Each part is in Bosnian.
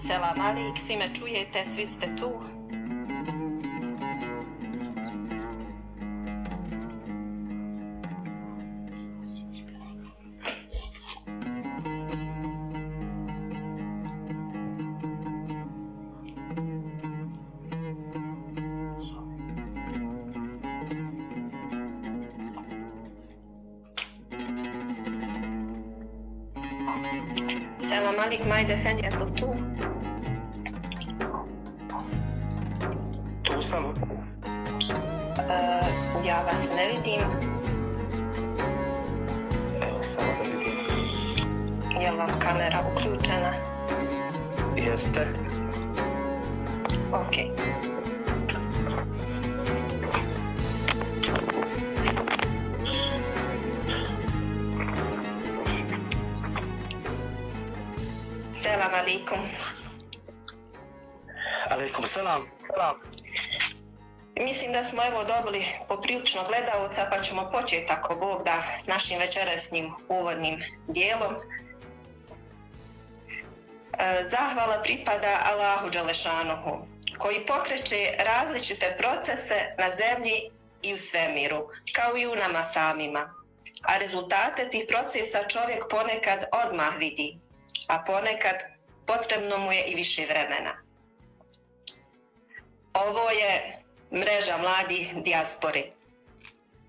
Selam alik, svi me čujete, svi ste tu. Selam alik, Majde Efendi, jeste li tu? Tu sam. Ja vas ne vidim. Evo samo da vidim. Je li vam kamera uključena? Jeste. Ok. Selam alikum. Alejkum selam. Mislim da smo evo dobili poprilično gledalca, pa ćemo početi ako Bog da s našim večerašnjim uvodnim dijelom. Zahvala pripada Allahu Đelešanuhu, koji pokreće različite procese na zemlji i u svemiru, kao i u nama samima. A rezultate tih procesa čovjek ponekad odmah vidi, a ponekad potrebno mu je i više vremena. Ovo je mreža mladih dijaspori.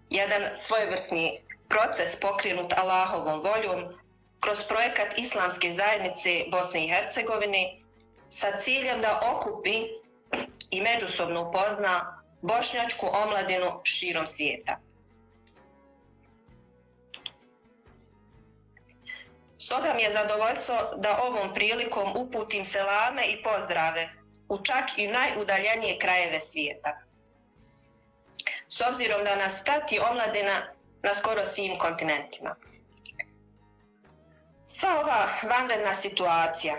Jedan svojevrsni proces pokrenut Allahovom voljom kroz projekat Islamske zajednice Bosne i Hercegovine sa ciljem da okupi i međusobno upozna bošnjačku omladinu širom svijeta. Stoga mi je zadovoljstvo da ovom prilikom uputim selame i pozdrave u čak i najudaljenije krajeve svijeta. S obzirom da nas prati omladina na skoro svim kontinentima. Sva ova vanredna situacija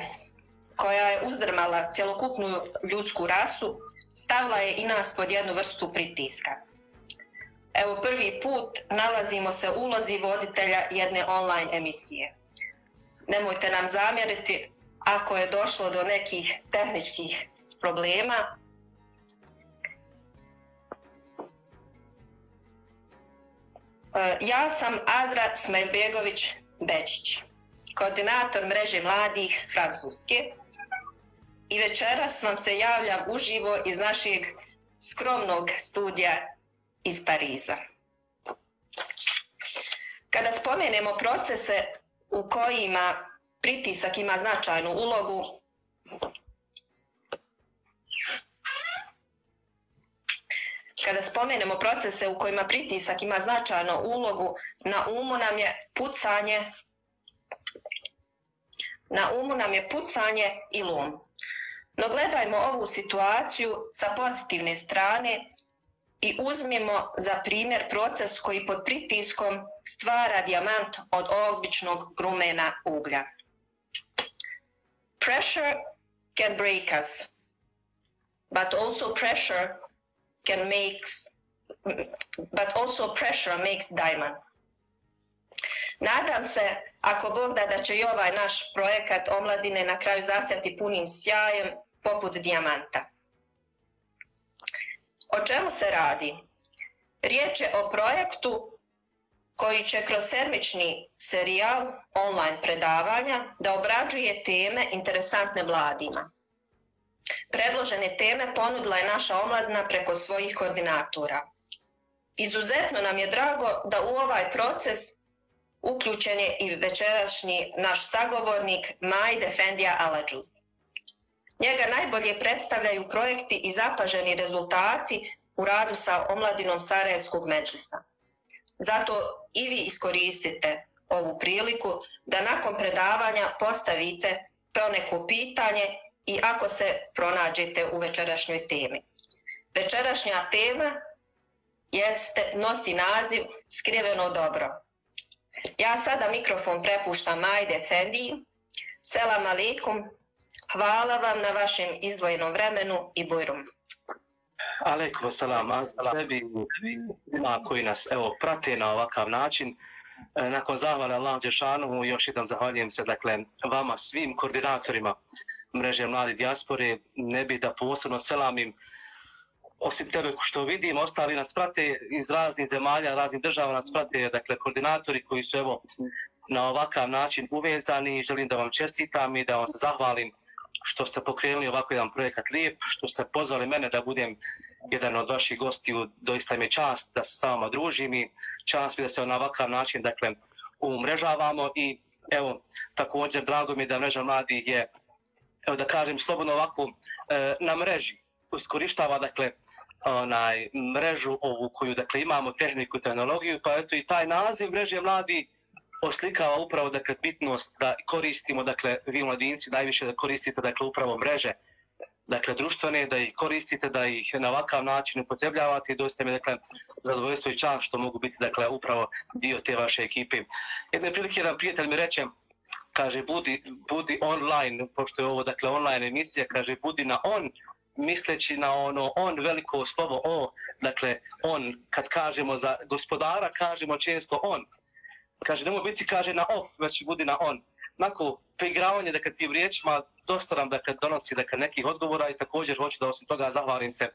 koja je uzdrmala cjelokupnu ljudsku rasu stavila je i nas pod jednu vrstu pritiska. Evo prvi put nalazimo se u ulozi voditelja jedne online emisije. Nemojte nam zamjeriti ako je došlo do nekih tehničkih problema. Ja sam Azra Smajlbegović Bečić, koordinator mreže mladih Francuske i večeras vam se javljam uživo iz našeg skromnog studija iz Pariza. Kada spomenemo procese u kojima pritisak ima značajnu ulogu, na umu nam je pucanje i lom. No gledajmo ovu situaciju sa pozitivne strane i uzmimo za primjer proces koji pod pritiskom stvara dijamant od običnog grumena uglja. Pressure can break us, but also pressure makes diamonds. Nadam se, ako Bog da će i ovaj naš projekat omladine na kraju zasjati punim sjajem poput dijamanta. O čemu se radi? Riječ je o projektu koji će kroz sedmični serijal online predavanja da obrađuje teme interesantne mladima. Predložene teme ponudila je naša omladina preko svojih koordinatora. Izuzetno nam je drago da u ovaj proces uključen je i večerašnji naš sagovornik Majde Efendija Aladžuz. Njega najbolje predstavljaju projekti i zapaženi rezultati u radu sa omladinom Sarajevskog medžlisa. Zato i vi iskoristite ovu priliku da nakon predavanja postavite poneko pitanje i ako se pronađete u večerašnjoj temi. Večerašnja tema nosi naziv Skriveno dobro. Ja sada mikrofon prepuštam Majde Efendiji. Selam alikum. Hvala vam na vašem izdvojenom vremenu i bujrum. Alejkum selam. Tebi i svima koji nas prate na ovakav način. Nakon zahvale Allahu Đelešanuhu još jednom zahvaljujem se vama svim koordinatorima mreže mlade dijaspore, ne bi da posebno selamim, osim tebe što vidim, ostali nas prate iz raznih zemalja, raznih država nas prate, dakle koordinatori koji su evo na ovakav način uvezani. Želim da vam čestitam i da vam se zahvalim što ste pokrenuli ovako jedan projekat lijep, što ste pozvali mene da budem jedan od vaših gostiju. Doista mi je čast da se sa vama družim i čast mi da se na ovakav način dakle umrežavamo. I evo također drago mi je da Mreža mladih je, evo da kažem slobodno ovako, na mreži iskorištava dakle mrežu ovu koju dakle imamo, tehniku i tehnologiju, pa eto i taj naziv Mreže mladih oslikava upravo dakle bitnost da koristimo, dakle vi mladinci najviše da koristite dakle upravo mreže dakle društvene, da ih koristite, da ih na ovakav način upotrebljavate i doista mi dakle zadovoljstvo i čast što mogu biti dakle upravo dio te vaše ekipe. Jedne prilike jedan prijatelj mi reče, kaže budi online, pošto je ovo dakle online emisija, kaže budi na on, misleći na ono on veliko slovo o, dakle on, kad kažemo za gospodara kažemo često on. Kaže, nemoj biti, kaže, na off, već budi na on. Nakon preigravanje dakle, tim riječima dosta nam dakle, donosi dakle, nekih odgovora i također hoću da osim toga zahvalim se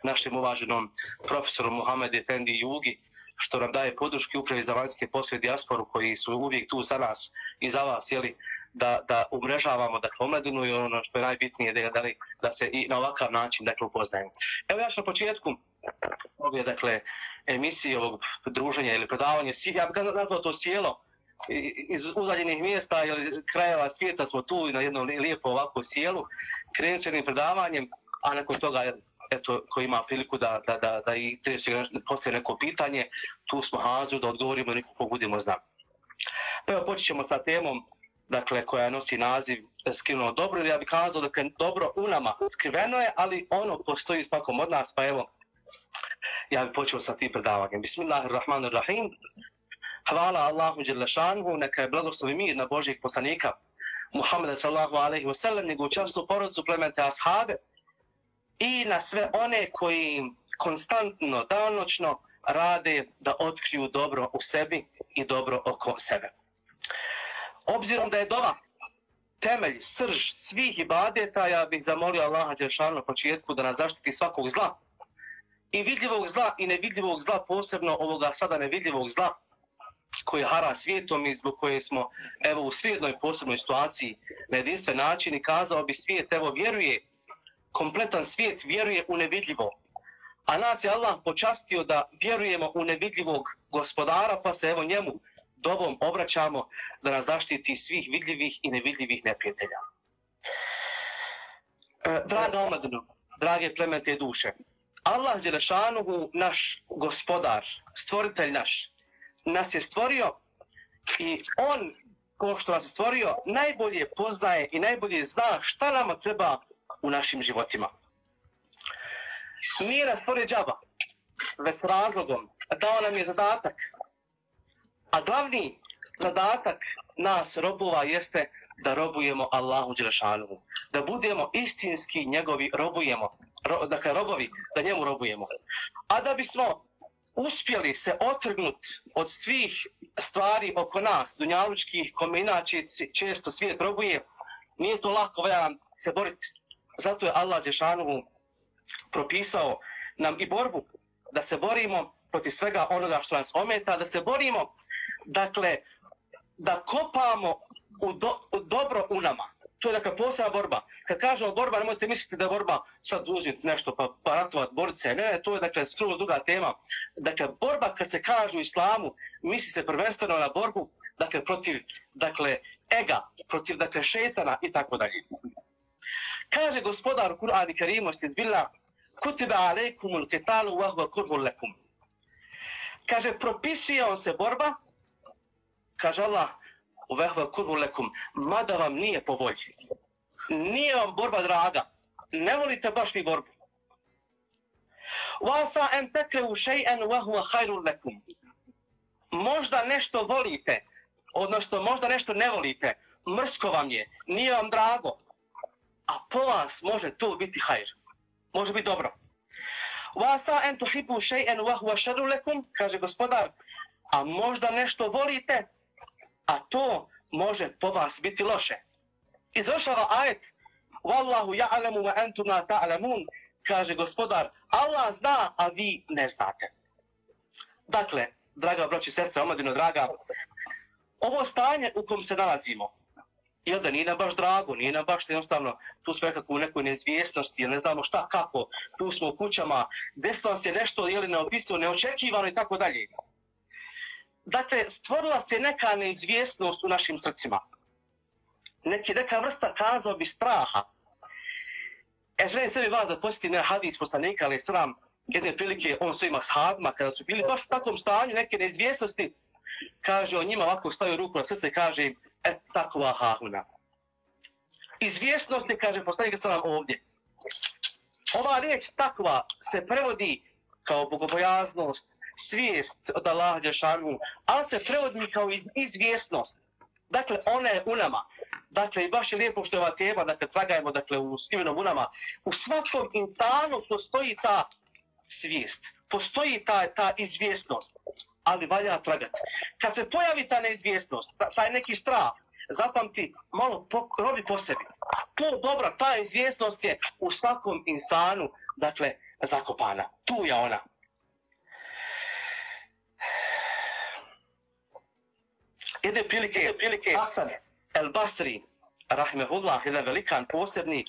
našem uvaženom profesoru Muhamedu Efendi Jugi što nam daje podrške upravi za vanjske poslove dijasporu koji su uvijek tu za nas i za vas, jeli, da umrežavamo dakle, omladinu i ono što je najbitnije da se i na ovakav način dakle, upoznajemo. Evo ja ću na početku ove dakle, emisije, ovog druženja ili predavanja, ja bih nazvao to sjelo, iz udaljenih mjesta ili krajeva svijeta smo tu na jednom lijepo ovako sjelu, krenut s jednim predavanjem, a nakon toga eto, ko ima priliku da i postoje neko pitanje, tu smo hazru da odgovorimo nikako budemo znam. Pa evo počet ćemo sa temom dakle, koja nosi naziv Skriveno dobro, ili ja bih kazao dakle, dobro u nama skriveno je, ali ono postoji svakom od nas, pa evo ja bih počeo sa tim predavanjem. Bismillahirrahmanirrahim. Hvala Allahu Đelešanhu, neka je blagoslov i mir na Božjeg poslanika Muhammeda sallahu alaihi wa sallam, njegovu časnu porodicu, plemente ashabe i na sve one koji konstantno, danonoćno rade da otkriju dobro u sebi i dobro oko sebe. Obzirom da je dova temelj, srž svih ibadeta, ja bih zamolio Allaha Đelešanu na početku da nas zaštiti svakog zla, i vidljivog zla i nevidljivog zla, posebno ovoga sada nevidljivog zla koji hara svijetom i zbog koje smo evo u svijetnoj posebnoj situaciji na jedinstven način i kazao bi svijet evo vjeruje, kompletan svijet vjeruje u nevidljivo. A nas je Allah počastio da vjerujemo u nevidljivog gospodara, pa se evo njemu dovom obraćamo da nas zaštiti svih vidljivih i nevidljivih neprijatelja. Draga omladino, drage plemenite duše, Allah Đelešanuhu, naš gospodar, stvoritelj naš, nas je stvorio i on, ko što nas je stvorio, najbolje poznaje i najbolje zna šta nama treba u našim životima. Nije nas stvorio džaba, već s razlogom, dao nam je zadatak. A glavni zadatak nas robova jeste da robujemo Allahu Đelešanuhu, da budemo istinski njegovi dakle robovi, da njemu robujemo. A da bismo uspjeli se otrgnuti od svih stvari oko nas, dunjalučkih, kome inače često svijet robuje, nije to lako, valja nam se boriti. Zato je Allah Đelešanuhu propisao nam i borbu, da se borimo protiv svega onoga što nas ometa, da se borimo, dakle, da kopamo dobro u nama. To je dakle posebna borba. Kad kažemo borba, nemojte misliti da je borba sad uzeti nešto pa ratovat, borit se. Ne, to je dakle skroz druga tema. Dakle, borba kad se kaže u islamu, misli se prvenstveno na borbu dakle, protiv dakle, ega, protiv dakle, šetana i tako dalje. Kaže gospodar u Kur'anu Kerimu, stidbillah, kutiba alejkumul qitalu wa huwa kurhun lakum. Kaže, propisuje on se borba, kaže Allah, uvehva kurhu lekum, mada vam nije po volji. Nije vam borba draga. Ne volite baš ni borbu. Wasa en tekrehu še'en wahuwa khairun lekum. Možda nešto volite, odnosno možda nešto ne volite, mrsko vam je, nije vam drago, a po vas može to biti hajr. Može biti dobro. Wasa en tuhibbu še'en wahuwa šarrun lekum, kaže gospodar, a možda nešto volite, a to može po vas biti loše. Izvršava ajet Wallahu ja'lemu wa entum la ta'lamun, kaže gospodar, Allah zna, a vi ne znate. Dakle, draga braćo i sestre, omladino draga, ovo stanje u kom se nalazimo, jel da nije nam baš drago, nije nam baš jednostavno, tu smo nekako u nekoj neizvjesnosti, jer ne znamo šta, kako, tu smo u kućama, desilo se nešto, jel neopisivo, neočekivano i tako dalje. Dakle, stvorila se neka neizvjesnost u našim srcima. Neka vrsta, kazao bi, straha. Želim sebi vas da posjetim na hadis poslanika, ali sram, jedne prilike on svojim ashabima, kada su bili baš u takvom stanju neke neizvjesnosti, kaže on njima ovako stavio ruku na srce i kaže im, takva hahuna. Izvjesnosti, kaže poslanik sram ovdje. Ova riječ takva se prevodi kao bogobojaznost, svijest od Allaha dželešanu, ali se prevodi kao izvjesnost. Dakle, ona je u nama. Dakle, i baš je lijepo što je ova tema, dakle, tragajmo, dakle, u skrivenom u nama. U svakom insanu postoji ta svijest, postoji ta izvjesnost, ali valja tragati. Kad se pojavi ta neizvjesnost, taj neki strah, zapamti, malo rovi po sebi. To dobra, ta izvjesnost je u svakom insanu, dakle, zakopana. Tu je ona. Jedne prilike Hasan el Basri, rahimehullah, jedan velikan posebni,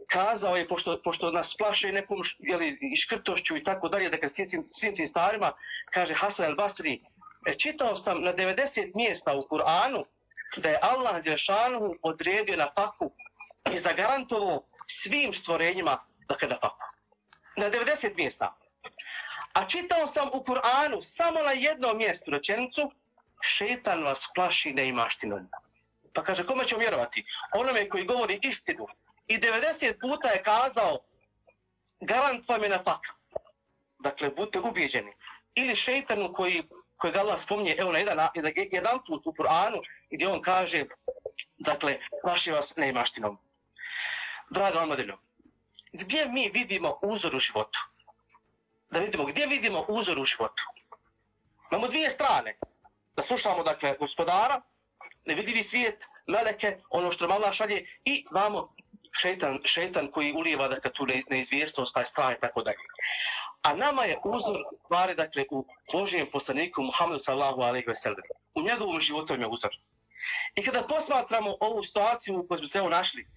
kazao je, pošto nas plaše nekom škrtošću i tako dalje, dakle svim tim stvarima, kaže Hasan el Basri, čitao sam na 90 mjesta u Kur'anu da je Allah dželešanu odredio na faku i zagarantovao svim stvorenjima dakle na faku. Na 90 mjesta. A čitao sam u Kur'anu samo na jednom mjestu rečenicu, šetan vas plaši neimaštinom. Pa kaže, kome ćemo vjerovati? Onome koji govori istinu. I 90 puta je kazao, garant vam je na faka. Dakle, budite ubijeđeni. Ili šeitanu koji Allah spominje, evo na jedan put u Kur'anu, gdje on kaže, dakle, plaši vas neimaštinom. Draga omladino, gdje mi vidimo uzor u životu? Da vidimo, gdje vidimo uzor u životu? Imamo dvije strane. Da slušamo, dakle, gospodara, nevidivi svijet, meleke, ono što nam Allah šalje, i vamo šeitan koji ulijeva, dakle, tu neizvjesnost, taj strah i tako dalje. A nama je uzor, stvari, dakle, u Božijem poslaniku Muhammedu sallallahu alejhi ve sellem. U njegovom životu je uzor. I kada posmatramo ovu situaciju u kojoj smo se evo našli,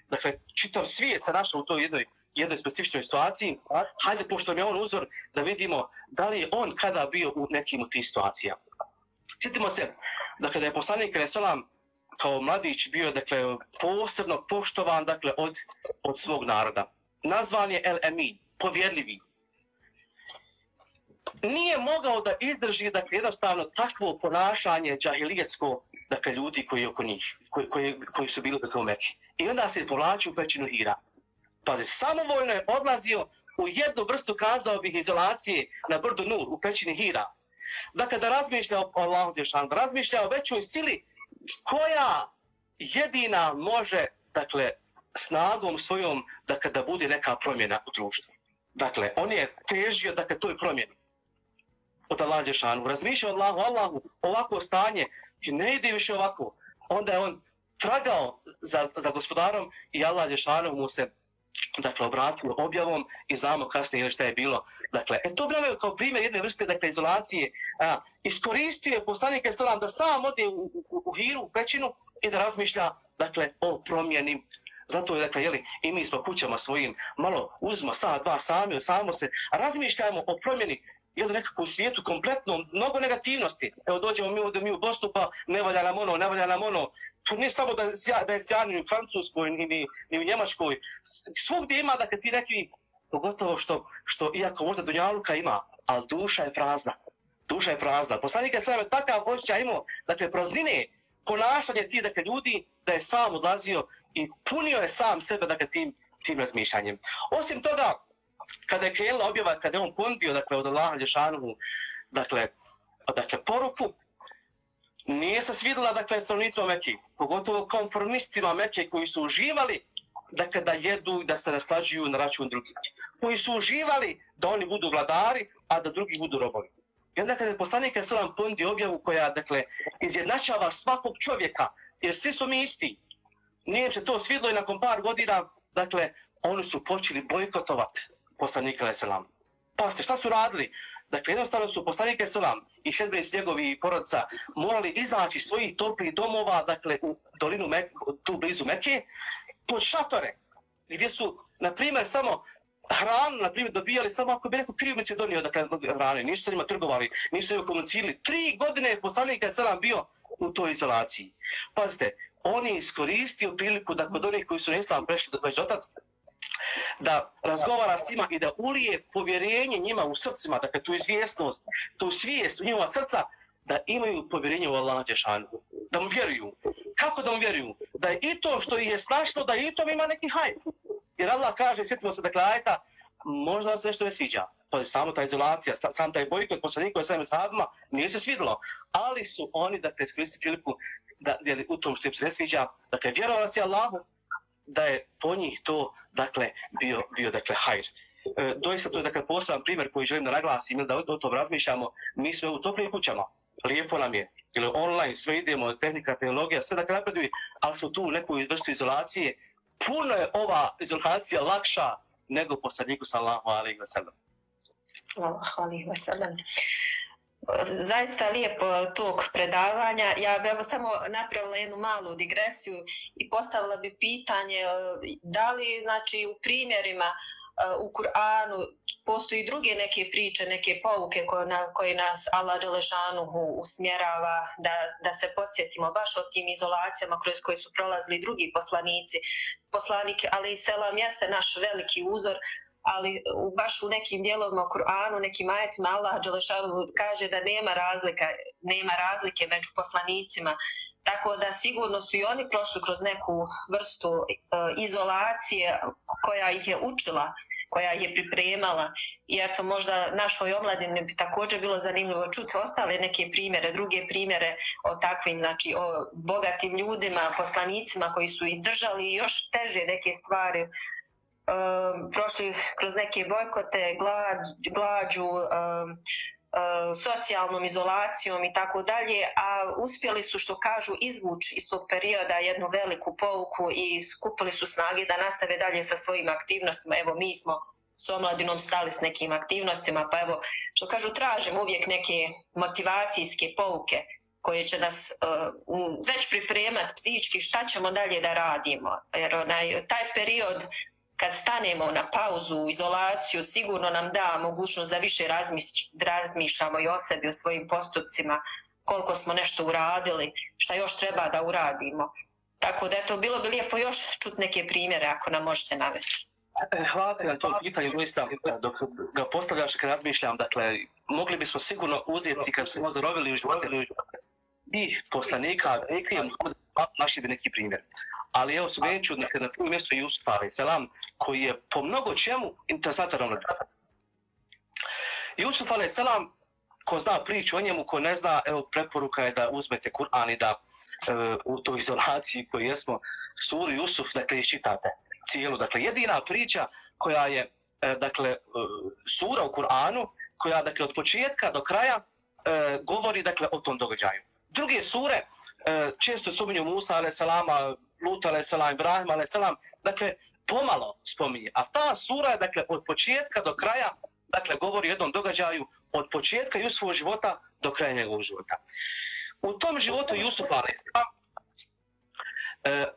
dakle, čitav svijet se našao u toj jednoj specifičnoj situaciji, hajde, pošto nam je on uzor, da vidimo da li je on kada bio u nekim od tih situacija. Sjetimo se, dakle, da je poslanik alejselam kao mladić bio, dakle, posebno poštovan, dakle, od svog naroda. Nazvan je El Emin, povjerljivi. Nije mogao da izdrži, dakle, jednostavno takvo ponašanje džahilijetsko, dakle, ljudi koji oko njih, koji su bili dakle u Meki. I onda se povlačio u pećinu Hira. Pazi, samovoljno je odlazio u jednu vrstu, kazao bih, izolacije na brdu Nur, u pećini Hira. Dakle, da razmišlja o Allahu dželešanu, da razmišlja o većoj sili koja jedina može, dakle, snagom svojom, dakle, da bude neka promjena u društvu. Dakle, on je težio, dakle, toj promjeni od Allaha dželešanu. Razmišljao Allahu, ovako stanje, ne ide više ovako. Onda je on tragao za gospodarom i Allah dželešanu mu se, dakle, obratio objavom i znamo kasnije šta je bilo. Dakle, to bilo kao primjer jedne vrste, dakle, izolacije. Iskoristio je poslanik alejselam da sam ode u Hiru, u pećinu i da razmišlja, dakle, o promjeni. Zato je, dakle, jeli, i mi smo kućama svojim, malo uzmo sat, dva sami, samo se razmišljamo o promjeni, jel, nekako u svijetu kompletno, mnogo negativnosti. Evo, dođemo mi u Bosnu, pa ne valja nam ono. To nije samo da je sjajno ni u Francuskoj, ni u Njemačkoj. Svugdje ima, dakle, ti neki, pogotovo što iako možda dunjaluka ima, ali duša je prazna. Duša je prazna. Poslanik alejselam je takav osjećaj imao, dakle, praznine, ponašanje ti, dakle, ljudi, da je sam odlazio i punio je sam sebe, dakle, tim razmišljanjem. Osim toga, kada je krenula objava, kada je on ponudio, dakle, od Allaha dželešanu, dakle, poruku, nije se svidjela, dakle, stanovnicima Mekke, pogotovo konformistima Mekke koji su uživali, dakle, da jedu i da se naslađuju na račun drugih. Koji su uživali da oni budu vladari, a da drugi budu robovi. I onda kada je poslanik alejselam ponudio objavu koja, dakle, izjednačava svakog čovjeka, jer svi smo mi isti. nije im se to svidlo i nakon par godina, dakle, oni su počeli bojkotovati poslanika alejhi selam. Pazite, šta su radili? Dakle, jednostavno su poslanik alejhi selam i Šedbejs njegovi porodica morali izaći iz svojih toplih domova, dakle, u dolinu tu blizu Mekke, pod šatore, gdje su, na primjer, samo hranu, na primjer, dobijali samo ako bi neko krivnici donio, dakle, hrane, nisu sa njima trgovali, nisu sa njima komunicirali. 3 godine je poslanik alejhi selam bio u toj izolaciji. Pazite, on je iskoristio priliku da kod onih koji su na islam prešli već dotad, da razgovara s njima i da ulije povjerenje njima u srcima, dakle tu izvjesnost, tu svijest u njihova srca, da imaju povjerenje u Allaha dželešanu, da mu vjeruju. Kako da mu vjeruju? Da je i to što ih je snašlo, da i to ima neki hajr. Jer Allah kaže, sjetimo se dakle ajeta, možda se nešto ne sviđa. Pa samo ta izolacija, sam taj bojkot poslanika sa sahabima nije se svidjelo, ali su oni dakle iskoristili priliku da u tom što im se ne sviđa, dakle vjerovali se Allahu, da je po njih to dakle bio dakle hajr. Doista to je dakle poseban primjer koji želim da naglasim ili da o tom razmišljamo. Mi smo u toplim kućama, lijepo nam je, ili online sve idemo, tehnika, tehnologija, sve dakle napreduje, ali smo tu u nekoj vrstu izolacije. Puno je ova izolacija lakša nego poslaniku sallallahu alejhi ve sellem. Alejhi ve sellem. Zaista lijepo tog predavanja. Ja bih evo samo napravila jednu malu digresiju i postavila bi pitanje da li znači u primjerima u Kur'anu postoji druge neke priče, neke pouke koje nas Allah dželešanuhu usmjerava da se podsjetimo baš o tim izolacijama kroz koje su prolazili drugi poslanici. Poslanik alejhi selam jeste naš veliki uzor, ali baš u nekim dijelovima u Kur'anu, nekim ajetima Allah dželešanuhu kaže da nema razlike među poslanicima. Tako da sigurno su i oni prošli kroz neku vrstu izolacije koja ih je učila, koja je pripremala. I eto možda našoj omladini bi također bilo zanimljivo čuti ostale neke primjere, druge primjere o takvim, znači o bogatim ljudima, poslanicima koji su izdržali još teže neke stvari, prošli kroz neke bojkote, glađu, socijalnom izolacijom i tako dalje, a uspjeli su, što kažu, izvući iz tog perioda jednu veliku pouku i skupili su snage da nastave dalje sa svojim aktivnostima. Evo, mi smo s omladinom stali s nekim aktivnostima, pa evo, što kažu, tražimo uvijek neke motivacijske pouke koje će nas već pripremati psihički šta ćemo dalje da radimo. Jer taj period kad stanemo na pauzu, u izolaciju, sigurno nam da mogućnost da više razmišljamo i o sebi, o svojim postupcima, koliko smo nešto uradili, šta još treba da uradimo. Tako da eto, bilo bi lijepo još čuti neke primjere ako nam možete navesti. Hvala na to pitanje, doista, dok ga postavljaš kad razmišljam, dakle, mogli bismo sigurno uzeti kad smo zarovili u životu i poslanika, našli bi neki primjer. Ali evo spomenut ću na prvom mjestu Jusuf alejhi selam, koji je po mnogo čemu interesantan omladin. Jusuf alejhi selam, ko zna priču o njemu, ko ne zna, evo preporuka je da uzmete Kur'an i da u toj izolaciji koju jesmo, suru Jusuf, dakle, iščitate cijelu. Dakle, jedina priča koja je, dakle, sura u Kur'anu, koja, dakle, od početka do kraja govori, dakle, o tom događaju. Druge sure često spominju Musa alejhi selama, Lut alejhi selam, Ibrahim alejhi selam, dakle pomalo spominje. A ta sura je dakle od početka do kraja, dakle govori o jednom događaju od početka Jusufovog života do kraja njegovog života. U tom životu Jusufa alejhi selam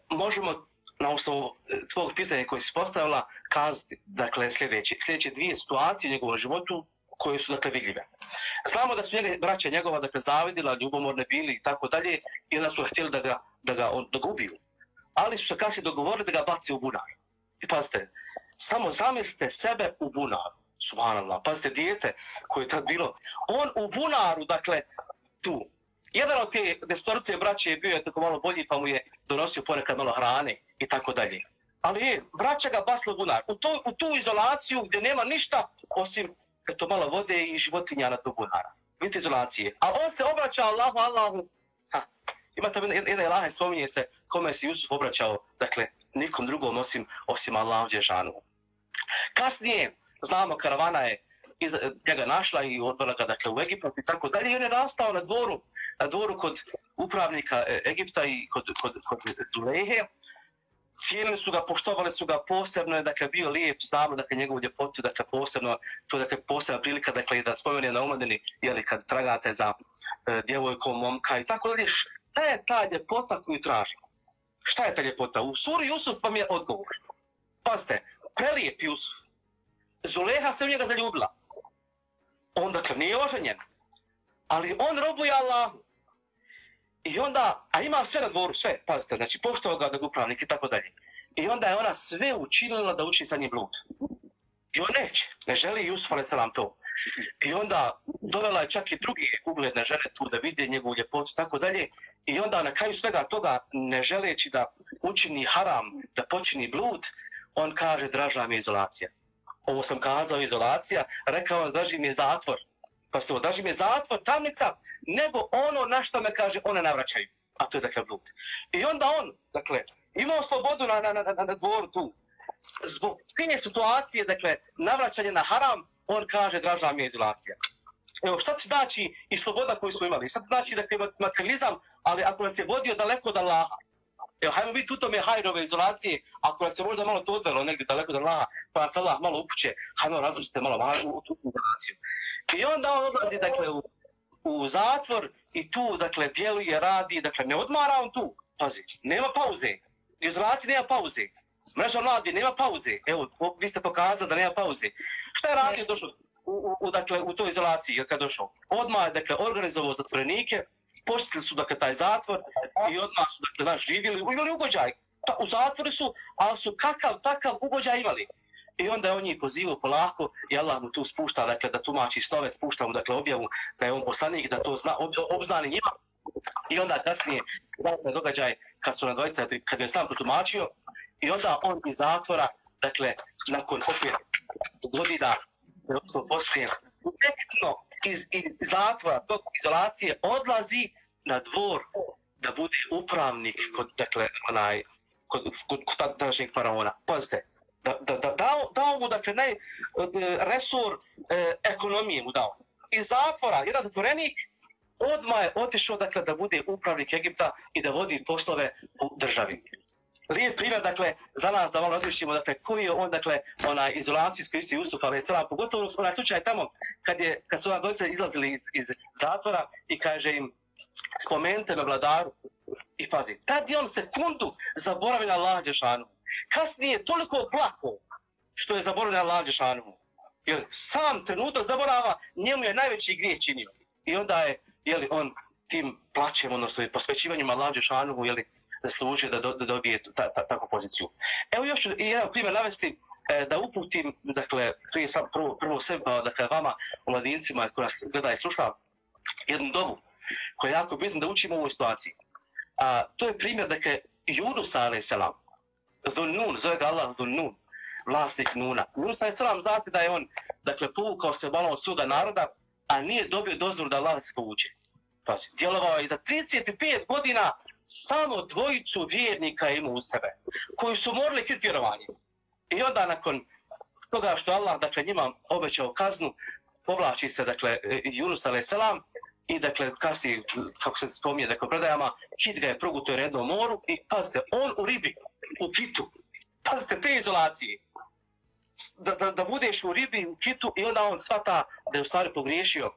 možemo na osnovu tvog pitanja koje si postavila kazati dakle sljedeće dvije situacije u njegovom životu koje su dakle vidljive. Znamo da su braća njegova dakle zavidila, ljubomorne bili i tako dalje i onda su htjeli da ga ubiju. Ali su se kasnije dogovorili da ga baci u bunar. I pazite, samo zamislite sebe u bunaru. Subhanallah, pazite, dijete koje je tad bilo, on u bunaru, dakle, tu. Jedan od te desetorice braće je bio je tako malo bolji, pa mu je donosio ponekad malo hrane i tako dalje. Ali je, braća ga basla u bunar. U tu izolaciju gdje nema ništa osim eto malo vode i životinja na tu bunara. Vidite izolacije. A on se obraća Allahu. Imate jedan ilahe, spominje se kome se Jusuf obraćao, dakle, nikom drugom osim Allahu dželešanu. Kasnije, znamo, karavana je njega našla i odvela ga dakle, u Egipat i tako dalje. I on je rastao na dvoru kod upravnika Egipta i kod Zulejhe. cijenili su ga, poštovali su ga, posebno je dakle bio lijep, znamo dakle njegovu ljepotu, dakle posebno, to je dakle posebna prilika dakle i da spomenem na omladini, jeli kad tragate za djevojkom, momka i tako dalje, šta je ta ljepota koju tražimo? Šta je ta ljepota? U suri Jusuf vam je odgovor. Pazite, prelijep Jusuf. Zuleha se u njega zaljubila. On dakle nije oženjen, ali on robuje Allahu. I onda, a ima sve na dvoru, sve, pazite, znači poštovao ga da ga upravnik i tako dalje. I onda je ona sve učinila da uči sa njim blud. I on neće, ne želi Jusuf a.s. to. I onda dovela je čak i druge ugledne žene tu da vide njegovu ljepotu i tako dalje. I onda na kraju svega toga, ne želeći da učini haram, da počini blud, on kaže draža mi je izolacija. Ovo sam kazao izolacija, rekao on draži mi je zatvor. Pa se draži mi je zatvor, tamnica, nego ono na što me kaže one navraćaju. A to je dakle blud. I onda on, dakle, imao slobodu na dvoru tu. Zbog tinje situacije, dakle, navraćanje na haram, on kaže draža mi je izolacija. Evo, šta ti znači i sloboda koju smo imali? Šta ti znači dakle, materializam, ali ako nas je vodio daleko od Allaha? Evo, hajmo biti u tome hajrove izolacije, ako nas je možda malo to odvelo negdje daleko od Allaha, pa nas Allah malo upuće, hajmo različite malo u tu izolaciju. I onda on odlazi, dakle, u zatvor i tu, dakle, djeluje, radi, dakle, ne odmara on tu, pazi, nema pauze, u izolaciji nema pauze. Mreža mladi, nema pauze. Evo, vi ste pokazali da nema pauze. Šta je radio došao u toj izolaciji kad je došao? Odmah je, dakle, organizovao zatvorenike, posjetili su, dakle, taj zatvor i odmah su, dakle, živjeli, imali ugođaj. U zatvoru su, ali su takav ugođaj imali. I onda je on njih pozivao polako i Allah mu tu spušta, dakle, da tumači snove, spušta mu, dakle, objavu da je on poslanik, da to obznani njima. I onda kasnije, događaj, kad su na dvojica, kad je sam protumačio, i onda on iz zatvora, dakle, nakon opet godina, poslije, direktno iz zatvora, tog izolacije, odlazi na dvor da bude upravnik kod, dakle, kod tadašnjeg faraona. Pazite, dao mu, dakle, resor ekonomije mu dao. Iz zatvora, jedan zatvorenik, odmah je otišao, dakle, da bude upravnik Egipta i da vodi poslove u državi. Lijep primjer, dakle, za nas da malo razmišljamo, dakle, koji je on, dakle, onaj izolaciju iskoristio Jusuf, ali pogotovo onaj slučaj tamo, kad su ona dvojica izlazili iz zatvora i kaže im, spomenite me vladaru. I pazi, tad je on sekundu zaboravio na Allaha Đelešanu. Kasnije je toliko plako što je zaboravio na Allaha Đelešanu. Jer sam trenutak zaborava, njemu je najveći grijeh činio. I onda je, jeli, on tim plaćem, odnosno posvećivanjem Allaha Đelešanu, jeli, zaslužio da dobije takvu poziciju. Evo još jedan primjer navesti da uputim, dakle, prije sam prvo sebi, dakle, vama, mladincima koji nas gleda i sluša, jednu dovu koja je jako bitna da učimo u ovoj situaciji. To je primjer, dakle, Yunus a.s. Dhunnun, zove ga Allah Dhunnun, vlasnik Nuna. Yunus a.s. znate da je on, dakle, povukao se malo od svoga naroda, a nije dobio dozvolu da Allah se povuče. Pazi, djelovao je za 35 godina samo dvojicu vjernika imao u sebe, koji su morali kriti vjerovanje. I onda nakon toga što Allah, dakle, njima obećao kaznu, povlači se, dakle, Yunus a.s. i, dakle, kasnije, kako se spominje, dakle, predajama, kit ga je progutao na jednom moru i, pazite, on u ribi, u kitu, pazite, te izolacije, da budeš u ribi, u kitu i onda on shvata da je u stvari pogriješio,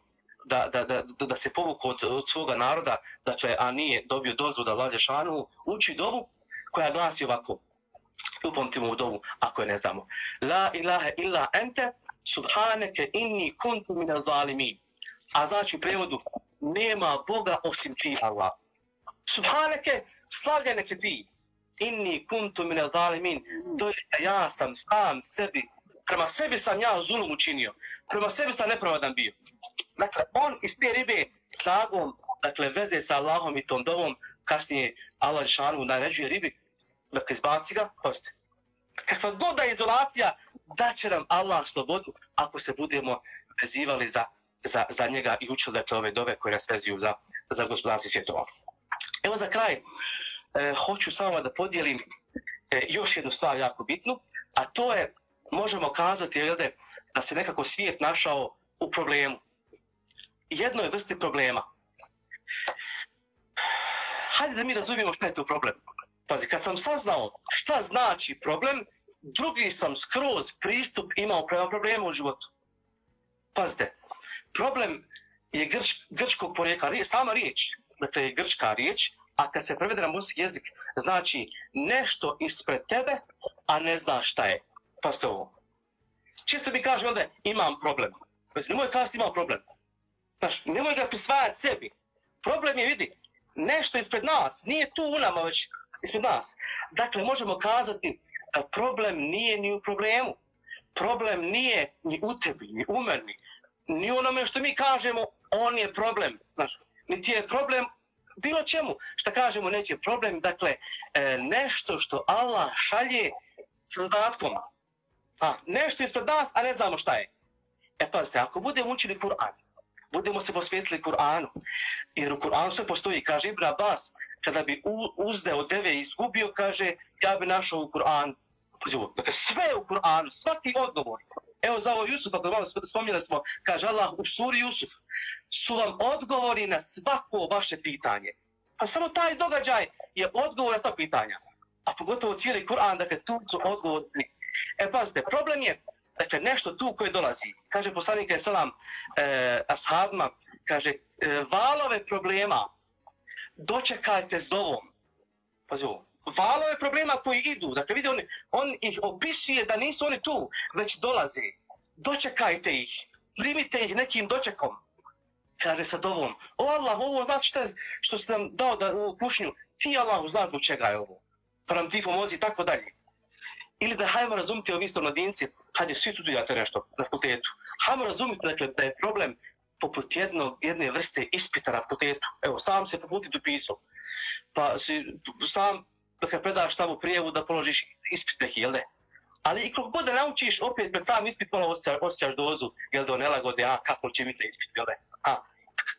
da se povuku od svoga naroda, dakle, a nije dobio dozvolu da Allah Đelešanu, uči dovu koja glasi ovako. Upamtimo u dovu, ako je ne znamo. La ilaha illa ente, subhaneke inni kuntu minel zalimin. A znači u prevodu, nema Boga osim ti, Allah. Subhaneke, slavljene si ti. Inni kuntu minel zalimin. Doista ja sam sam sebi, prema sebi sam ja zulum učinio. Prema sebi sam nepravedan bio. Dakle, on iz te ribe snagom, dakle, veze sa Allahom i tom dovom, kasnije Allah Đelešanu naređuje ribi, dakle, izbaci ga, pazite. Kakva god da je izolacija, daće nam Allah slobodu ako se budemo vezivali za njega i učili, dakle, ove dove koje nas vezuju za gospodarstvo svjetova. Evo za kraj, hoću samo da podijelim još jednu stvar jako bitnu, a to je, možemo kazati, da se nekako svijet našao u problemu. Jednoj vrsti problema. Hajde da mi razumijemo što je to problem. Pazi, kad sam saznao šta znači problem, drugi sam skroz pristup imao prema problemu u životu. Pazite, problem je grčkog porijekla, sama riječ, dakle je grčka riječ, a kad se prevede na bosanski jezik, znači nešto ispred tebe, a ne znaš šta je. Pazite ovo. Čisto mi kaže ovdje, imam problem. Nemoj kazati imam problem. Znaš, nemoj ga prisvajati sebi. Problem je, vidi, nešto ispred nas, nije tu u nama već ispred nas. Dakle, možemo kazati da problem nije ni u problemu. Problem nije ni u tebi, ni u meni, ni u onome što mi kažemo, on je problem. Znaš, niti je problem bilo čemu. Šta kažemo, neće problem, dakle, nešto što Allah šalje sa zadatkom. Nešto ispred nas, a ne znamo šta je. Pazite, ako budemo učili Kur'an, budemo se posvetili Kur'anu, jer u Kur'anu sve postoji, kaže Ibn Abbas, kada bi uzdeo deve i izgubio, kaže, ja bi našao u Kur'anu. Dakle, sve u Kur'anu, svaki odgovor. Evo za ovo Jusufa, kada malo spominjali smo, kaže Allah u suri Jusuf, su vam odgovori na svako vaše pitanje. A samo taj događaj je odgovor na sva pitanja. A pogotovo cijeli Kur'an, dakle, tu su odgovori. Pazite, problem je, dakle, nešto tu koje dolazi. Kaže poslanik selam ashabima, kaže, valove problema dočekajte s dovom. Pazi ovo. Valove problema koji idu, dakle vidi on ih opisuje da nisu oni tu, već dolaze. Dočekajte ih, primite ih nekim dočekom. Kaže sa dovom, o Allah, ovo znači što si nam dao u kušnju, ti Allahu znaš zbog čega je ovo, pa nam ti pomozi i tako dalje. Ili da hajmo razumiti ovi isto mladinci, hajde svi studijate nešto na fakultetu, hajmo razumiti dakle, da je problem poput jedne vrste ispita na fakultetu. Evo, sam se fakultet upisao, pa si sam dakle, predaš tamo prijevu da položiš ispit neki, jel ne? Ali i koliko god da naučiš, opet pred sam ispit malo osjećaš dozu, jel da nelagode, kako će biti ispit, jel ne?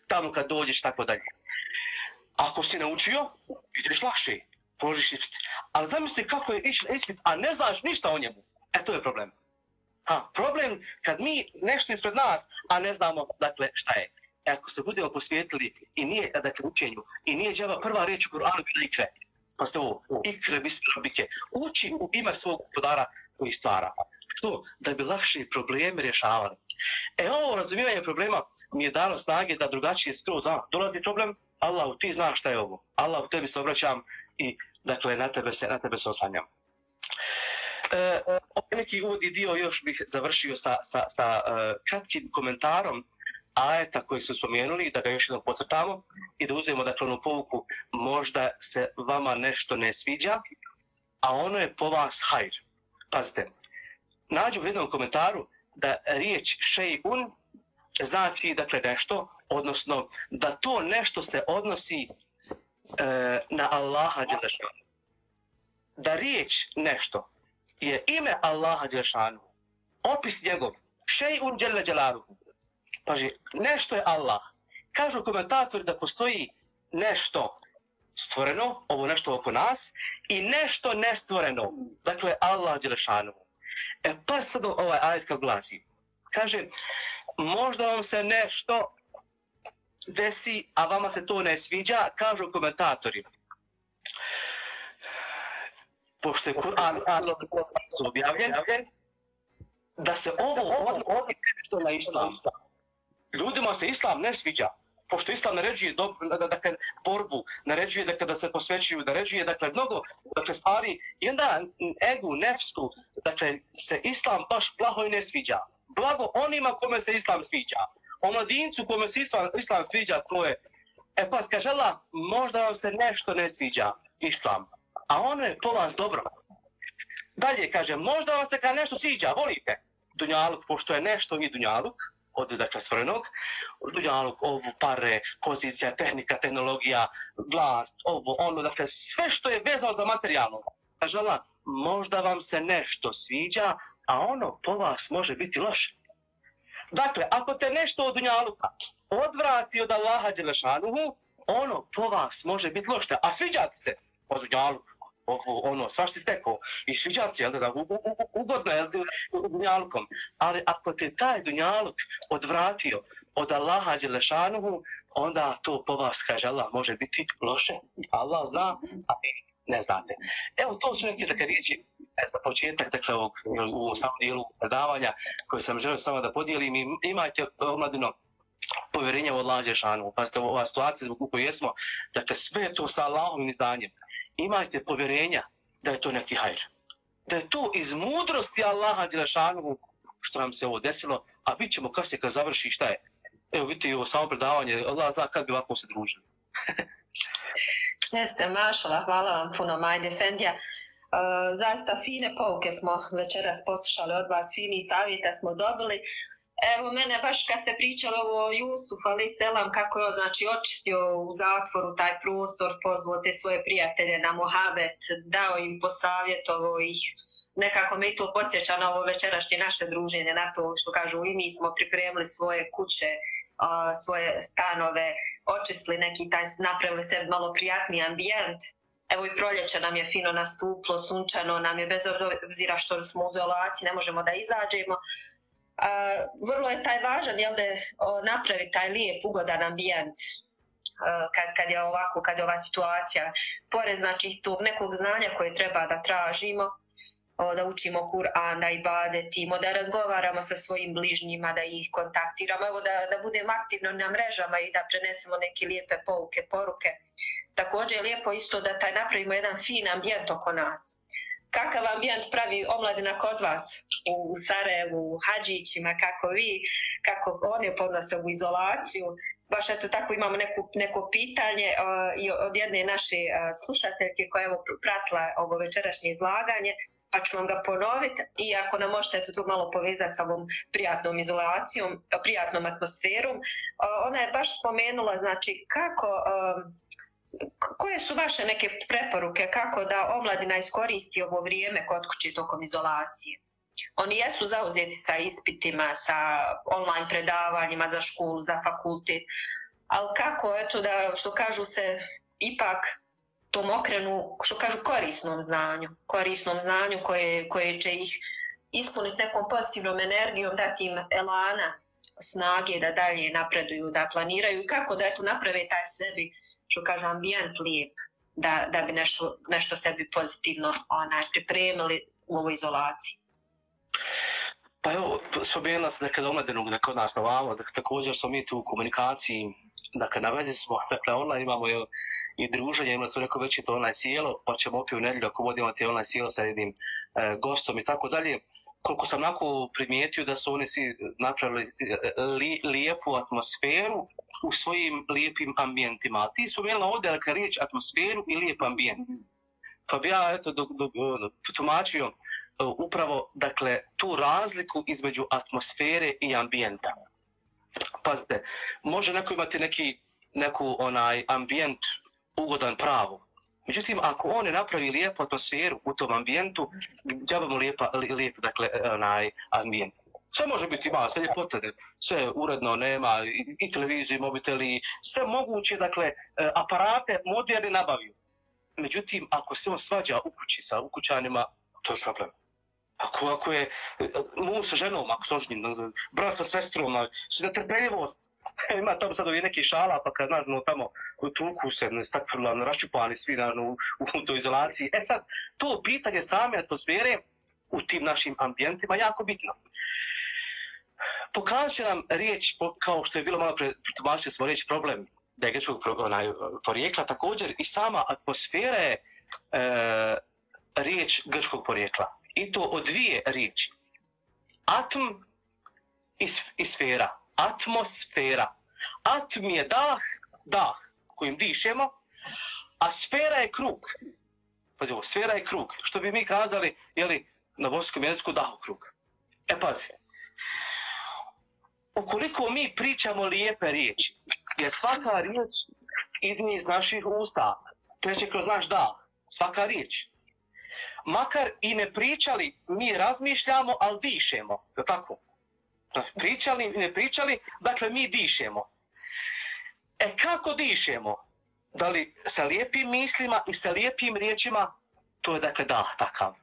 Tamo kad dođeš, tako dalje. Ako si naučio, ideš lakše, položiš ispit. Ali zamisli kako je išli ispit, a ne znaš ništa o njemu. To je problem. Problem kad mi nešto ispred nas, a ne znamo dakle šta je. Ako se budemo posvijetili i nije dakle učenju, i nije džaba prva riječ u Kur'anu bila ikre. Pa ste ovo, ikre bismi rabbike, uči u ime svog gospodara koji stvara. Što? Da bi lakše probleme rješavali. Ovo razumijevanje problema mi je dalo snage da drugačije skroz. Dolazi problem, Allah, ti znaš šta je ovo. Allah, u tebi se obraćam i dakle na tebe se oslanjam. Neki uvodni dio još bih završio sa kratkim komentarom ajeta koji su spomenuli, da ga još jednom podcrtamo i da uzmemo dakle onu pouku, možda se vama nešto ne sviđa, a ono je po vas hajr. Pazite, nađu u jednom komentaru da riječ šej'un znači dakle nešto, odnosno da to nešto se odnosi na Allaha dželešanu. Da riječ nešto je ime Allaha dželešanu, opis njegov, šej'un dželle dželaluhu. Paži, nešto je Allah. Kažu komentatori da postoji nešto stvoreno, ovo nešto oko nas, i nešto nestvoreno. Dakle, Allah dželešanu. Pa sad ovaj ajet kao glasi. Kaže, možda vam se nešto desi, a vama se to ne sviđa, kažu komentatori. Pošto je Kur'an objavljen, da se ovo odnosi nešto na islam. Ljudima se islam ne sviđa, pošto islam naređuje dakle, borbu, naređuje dakle, da se posvećuju, naređuje dakle, mnogo dakle, stvari i onda egu, nefsku, dakle, se islam baš blago i ne sviđa. Blago onima kome se islam sviđa. O mladincu kome se islam sviđa, to je, pa kaže Allah, možda vam se nešto ne sviđa, islam, a ono je po vas dobro. Dalje kaže, možda vam se kad nešto sviđa, volite dunjaluk, pošto je nešto i dunjaluk, od dakle stvorenog, dunjaluk, ovo, pare, pozicija, tehnika, tehnologija, vlast, ovo, ono, dakle sve što je vezano za materijalno. Kaže Allah, možda vam se nešto sviđa, a ono po vas može biti loše. Dakle, ako te nešto od dunjaluka odvrati od Allaha dželešanuhu, ono po vas može biti loše, a sviđa ti se od dunjaluka. Ono, svaš si stekao i sviđa se, ugodno je dunjalukom, ali ako te taj dunjaluk odvratio od Allaha dželešanuhu, onda to po vas, kaže Allah, može biti loše. Allah zna, a ne znate. Evo, to su neke dakle, riječi za početak, dakle, u samom dijelu predavanja koje sam želio samo da podijelim. I imajte, omladino, povjerenje u Allaha dželešanu. Pazite, ova situacija u kojoj jesmo, dakle, sve je to sa Allahovim izdanjem. Imajte povjerenja da je to neki hajr. Da je to iz mudrosti Allaha dželešanu što nam se ovo desilo, a vidjet ćemo kasnije kad završi šta je. Evo vidite i ovo samo predavanje, Allah zna kad bi ovako se družili. Jeste, mašala, hvala vam puno, Majde Efendija. Zaista fine pouke smo večeras poslušali od vas, fini savjeta smo dobili. Evo mene baš kad ste pričali o Jusuf alejhi selam kako je znači očistio u zatvoru taj prostor, pozvao te svoje prijatelje na mohabet, dao im posavjetovao ih. Nekako me i to podsjeća na ovo večerašnje naše druženje, na to što kažu i mi smo pripremili svoje kuće, svoje stanove, očistili neki taj, napravili sebi malo prijatniji ambijent. Evo i proljeće nam je fino nastuplo, sunčano nam je, bez obzira što smo u izolaciji, ne možemo da izađemo. Vrlo je taj važan, jel da napravi taj lijep, ugodan ambijent kad je ovako, kad je ova situacija. Pored znači tog nekog znanja koje treba da tražimo, da učimo Kur'an, da ibadetimo, da razgovaramo sa svojim bližnjima, da ih kontaktiramo, evo da budemo aktivno na mrežama i da prenesemo neke lijepe pouke, poruke. Također je lijepo isto da napravimo jedan fin ambijent oko nas. Kakav ambijent pravi omladina kod vas u Sarajevu, u Hadžićima, kako oni podnose u izolaciju? Baš eto tako imamo neko pitanje i od jedne naše slušateljke koja je pratila ovo večerašnje izlaganje, pa ću vam ga ponoviti i ako nam možete to malo povezati sa ovom prijatnom izolacijom, prijatnom atmosferom. Ona je baš spomenula znači koje su vaše neke preporuke kako da omladina iskoristi ovo vrijeme kod kuće tokom izolacije? Oni jesu zauzeti sa ispitima, sa online predavanjima za školu, za fakultet, ali kako, eto da, što kažu se, ipak tom okrenu, što kažu, korisnom znanju koje će ih ispuniti nekom pozitivnom energijom, dati im elana, snage da dalje napreduju, da planiraju i kako da eto naprave taj sebi, što kažu, ambijent lijep, da bi nešto sebi pozitivno pripremili u ovoj izolaciji. Pa evo, spomenula se dakle omladinu da kod nas na vamo, također smo mi tu u komunikaciji, dakle na vezi smo, dakle online imamo i druženje, imali smo neko već to online sjelo, pa ćemo opet u nedjelju ako vodimo te online sjelo sa jednim gostom i tako dalje. Koliko sam onako primijetio da su oni svi napravili lijepu atmosferu u svojim lijepim ambijentima. Ti spomenula ovdje dakle riječ atmosferu i lijep ambijent. Pa bi ja eto tumačio upravo dakle tu razliku između atmosfere i ambijenta. Pazite, može neko imati neku ambijent ugodan pravo. Međutim, ako on ne napravi lijepu atmosferu u tom ambijentu, džaba mu lijep dakle ambijent. Sve može biti malo, sve ljepote, sve uredno, nema i televiziju, i mobiteli, sve moguće, dakle, aparate moderni nabavio. Međutim, ako se on svađa u kući sa ukućanima, to je problem. Ako je muž sa ženom, ako se oženi, brat sa sestrom, netrpeljivost, ima tamo sad neki šala, pa kad nađemo tamo tuku se, stakvrla, raščupani svi u toj izolaciji. Sad, to pitanje same atmosfere u tim našim ambijentima jako bitno. Pokazat će nam riječ, kao što je bilo malo pretumačili smo riječ problem, da je grčkog porijekla, također i sama atmosfera je riječ grčkog porijekla. I to od dvije riječi. Atm i sfera. Atmosfera. Atm je dah kojim dišemo, a sfera je krug. Pazimo, sfera je krug. Što bi mi kazali, jeli, na bosanskom jeziku dahokrug. Pazi. Ukoliko mi pričamo lijepe riječi, jer svaka riječ ide iz naših usta, kreće kroz naš dah, svaka riječ. Makar i ne pričali, mi razmišljamo, ali dišemo. Je tako? Pričali i ne pričali, dakle mi dišemo. Kako dišemo? Da li sa lijepim mislima i sa lijepim riječima? To je dakle dah takav.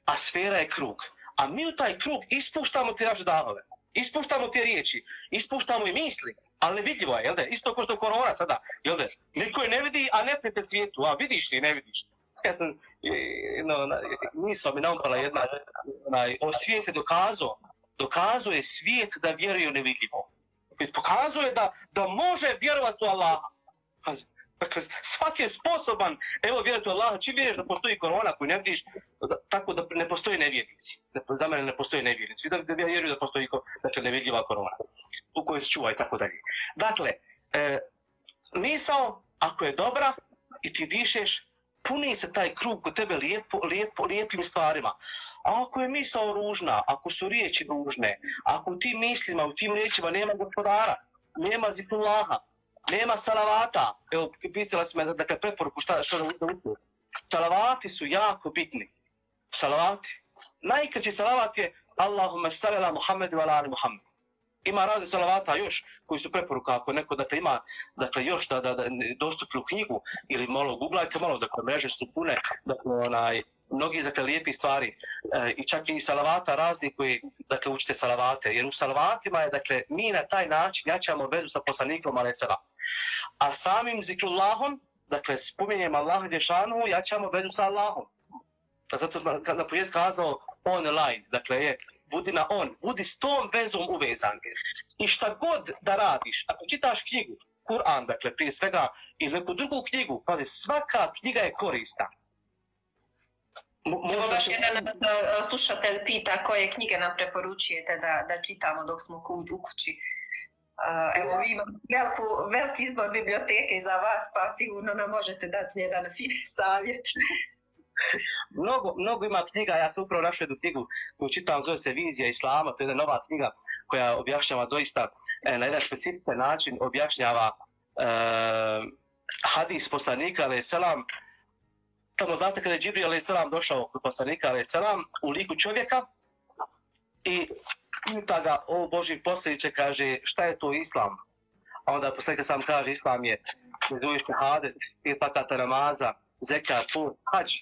A sfera je krug. A mi u taj krug ispuštamo te naše dahove. Ispuštamo te riječi. Ispuštamo i misli. Ali vidljivo je, jel da? Isto kao što korona sada, jel da? Niko je ne vidi, a ne prete svijetu. A vidiš li, ne vidiš. ja sam, misla mi naumpala jedna, svijet je dokazuje svijet da vjeruje u nevidljivo. Pokazuje da može vjerovati u Allaha. Dakle, svaki je sposoban, evo vjerujete u Allaha, čim vjeruješ da postoji korona koju ne vidiš, tako da ne postoje nevjernici. Za mene ne postoje nevjernici. Da vjeruju da postoji nevidljiva korona u kojoj se čuva i tako dalje. Dakle, misao, ako je dobra i ti dišeš, puni se taj krug kod tebe lijepim stvarima. A ako je misao ružna, ako su riječi ružne, ako u tim mislima, u tim riječima nema gospodara, nema zikrullaha, nema salavata, evo, pisala si me, dakle, preporuku šta da učinu. Salavati su jako bitni. Salavati. Najkraći salavat je Allahumma salli ala Muhammedu wa ala ali Muhammed. Ima razne salavata još koji su preporuka, ako neko dakle, ima dakle, još da dostupnu knjigu ili malo googlajte malo, dakle mreže su pune, dakle, mnogi dakle, lijepi stvari i čak i salavata razni koji dakle, učite salavate, jer u salavatima je dakle, mi na taj način jačamo vezu sa poslanikom alejselam. A samim zikrullahom, dakle spominjem Allaha dželešanu, jačamo vezu sa Allahom. Zato kad na početku kazao online, dakle budi na on, budi s tom vezom uvezan. I šta god da radiš, ako čitaš knjigu, Kur'an, dakle prije svega, ili neku drugu knjigu, pazi, svaka knjiga je korisna. Baš jedan slušatelj pita koje knjige nam preporučujete da čitamo dok smo u kući. Evo, vi imamo veliki izbor biblioteke za vas, pa sigurno nam možete dati jedan savjet. Mnogo ima knjiga, ja sam upravo našao jednu knjigu koju čitam, zove se Vizija Islama, to je jedna nova knjiga koja objašnjava doista na jedan specifičan način, objašnjava hadis poslanika alejselam. Tamo znate kada je Džibril alejselam došao kod poslanika alejselam u liku čovjeka i pita ga, o Božji poslaniče, kaže, šta je to islam? A onda poslanik sam kaže, islam je izvojiš šehadet, 5 vakata namaza, zekat, post, hadž.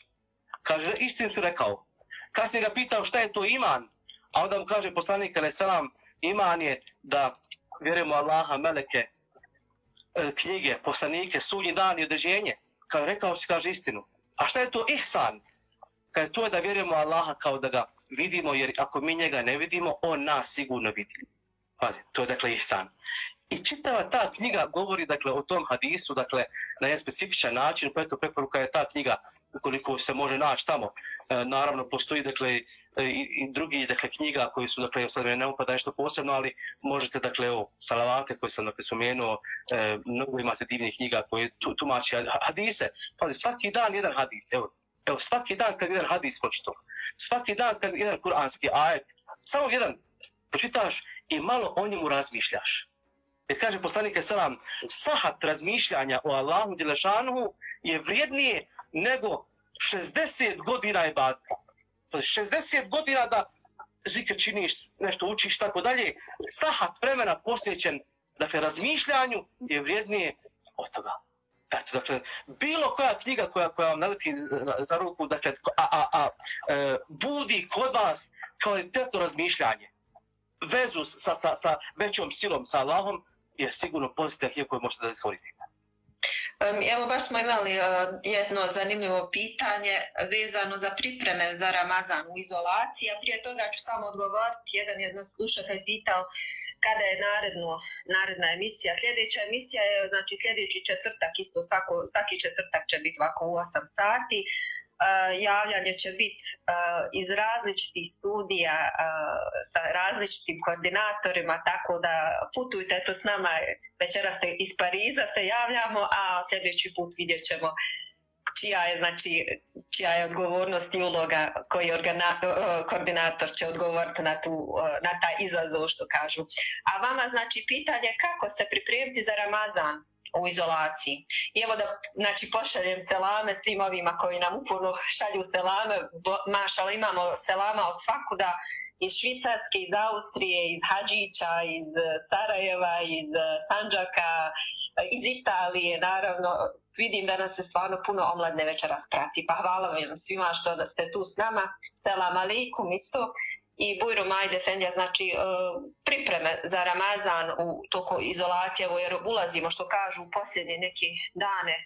Kaže, istinu su rekao. Kasnije ga pitao šta je to iman, a onda mu kaže poslanik alejselam, iman je da vjerujemo Allaha, meleke, knjige, poslanike, sudnji dan i određenje. Kaže, rekao si, kaže istinu. A šta je to ihsan? Kaže, to je da vjerujemo Allaha kao da ga vidimo, jer ako mi njega ne vidimo, on nas sigurno vidi. To je dakle ihsan. I čitava ta knjiga govori dakle o tom hadisu, dakle na jedan specifičan način, pa eto preporuka je ta knjiga ukoliko se može naći tamo. Naravno postoji dakle i drugi dakle knjiga koji su dakle sad ne upada nešto posebno, ali možete dakle salavate koje sam dakle spomenuo, mnogo imate divnih knjiga koje tumači hadise. Pazi, svaki dan jedan hadis, evo svaki dan kad jedan hadis pročito, svaki dan kad jedan kuranski ajet, samo jedan pročitaš i malo o njemu razmišljaš. Jer kaže poslanik alejselam, sahat razmišljanja o Allahu dželešanuhu je vrijednije nego 60 godina ibadeta. 60 godina da zikr činiš, nešto učiš, tako dalje. Sahat vremena posvećen dakle, razmišljanju je vrijednije od toga. Eto, dakle, bilo koja knjiga koja vam naleti za ruku, dakle, budi kod vas kvalitetno razmišljanje, vezu sa većom silom, sa Allahom, je sigurno pozitivna knjiga koju možete da iskoristite. Evo baš smo imali jedno zanimljivo pitanje vezano za pripreme za Ramazan u izolaciji, a prije toga ću samo odgovoriti. Jedan slušatelj pitao kada je naredna emisija. Sljedeća emisija je znači sljedeći četvrtak, isto svaki četvrtak će biti ovako u 8 sati. Javljanje će biti iz različitih studija sa različitim koordinatorima, tako da putujte eto s nama. Večeras iz Pariza se javljamo, a sljedeći put vidjet ćemo čija je odgovornost i uloga koji koordinator će odgovoriti na taj izazov, što kažu. A vama znači pitanje kako se pripremiti za Ramazan u izolaciji. I evo da znači, pošaljem selame svim ovima koji nam uporno šalju selame. Mašala, imamo selama od svakuda, iz Švicarske, iz Austrije, iz Hadžića, iz Sarajeva, iz Sandžaka, iz Italije, naravno. Vidim da nas se stvarno puno omladne večeras prati, pa hvala vam svima što ste tu s nama. Selam aleikum isto. I Bujro Majde Efendija, znači pripreme za Ramazan u toku izolacije, jer ulazimo, što kažu, u posljednje neke dane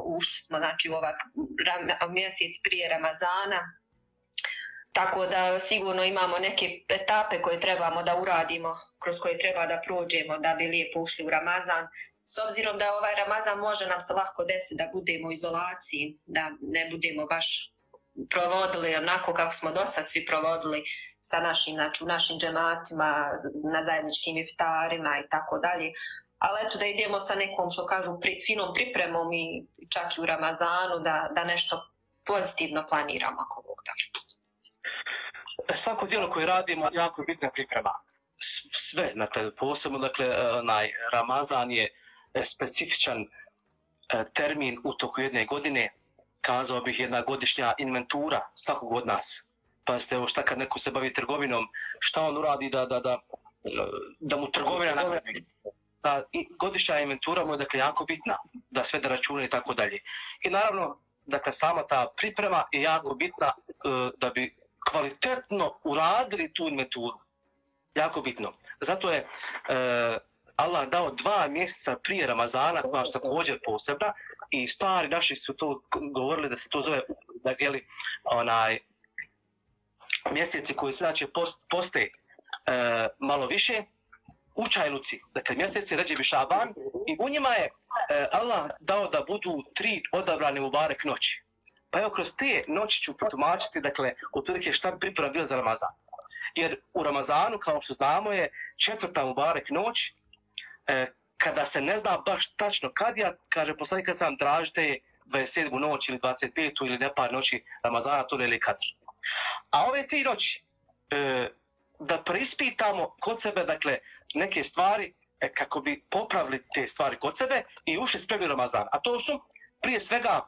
ušli smo znači u ovaj mjesec prije Ramazana, tako da sigurno imamo neke etape koje trebamo da uradimo, kroz koje treba da prođemo da bi lijepo ušli u Ramazan. S obzirom da ovaj Ramazan može nam se lako desiti da budemo u izolaciji, da ne budemo baš provodili onako kako smo do sad svi provodili sa našim, znači u našim džematima, na zajedničkim iftarima i tako dalje. Ali eto da idemo sa nekom, što kažu, finom pripremom i čak i u Ramazanu da nešto pozitivno planiramo ako Bog da. Svako djelo koje radimo jako je bitna priprema. Sve, dakle, posebno, dakle, Ramazan je specifičan termin u toku jedne godine, kazao bih jedna godišnja inventura svakog od nas. Pazite, evo šta kad neko se bavi trgovinom, šta on uradi da mu trgovina napravi. Godišnja inventura mu je dakle jako bitna, da sve da račune i tako dalje. I naravno, dakle, sama ta priprema je jako bitna da bi kvalitetno uradili tu inventuru. Jako bitno. Zato je Allah dao 2 mjeseca prije Ramazana, koja je također posebna, i stari naši su to govorili da se to zove, dakle, mjeseci koji se znači poste malo više, učajluci, dakle mjeseci Redžep i Šaban, i u njima je Allah dao da budu 3 odabrane Mubarek noći. Pa evo kroz te noći ću potumačiti, dakle, otprilike šta bi priprema bila za Ramazan. Jer u Ramazanu, kao što znamo, je 4. Mubarek noć, kada se ne zna baš tačno kad je, kaže poslanik kad sam tražite 27. noć ili 25. ili nepar noći Ramazana, to ili kadr. A ove 3 noći, da preispitamo kod sebe, dakle, neke stvari kako bi popravili te stvari kod sebe i ušli spremni Ramazan. A to su, prije svega,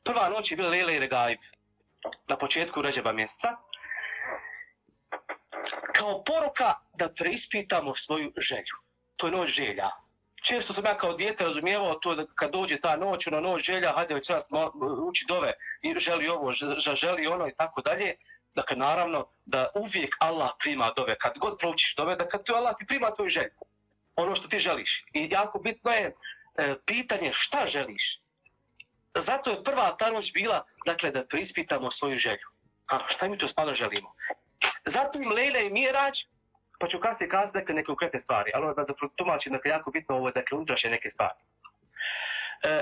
prva noć je bila Lejle i Regaib na početku Redžeba mjeseca, kao poruka da preispitamo svoju želju. To je noć želja. Često sam ja kao dijete razumijevao to da kad dođe ta noć, noć želja, hajde već sada uči dove i želi ovo, želi ono i tako dalje. Dakle, naravno da uvijek Allah prima dove. Kad god proučiš dove, da kad tu Allah ti prima tvoju želju. Ono što ti želiš. I jako bitno je pitanje šta želiš. Zato je prva ta noć bila, dakle, da preispitamo svoju želju. A šta mi to stvarno želimo? Zatim Lejle i Mirađ, pa ću kasnije kazati neke konkretne stvari, ali da tumačim, dakle, jako bitno ovo je, dakle, unutrašnje neke stvari.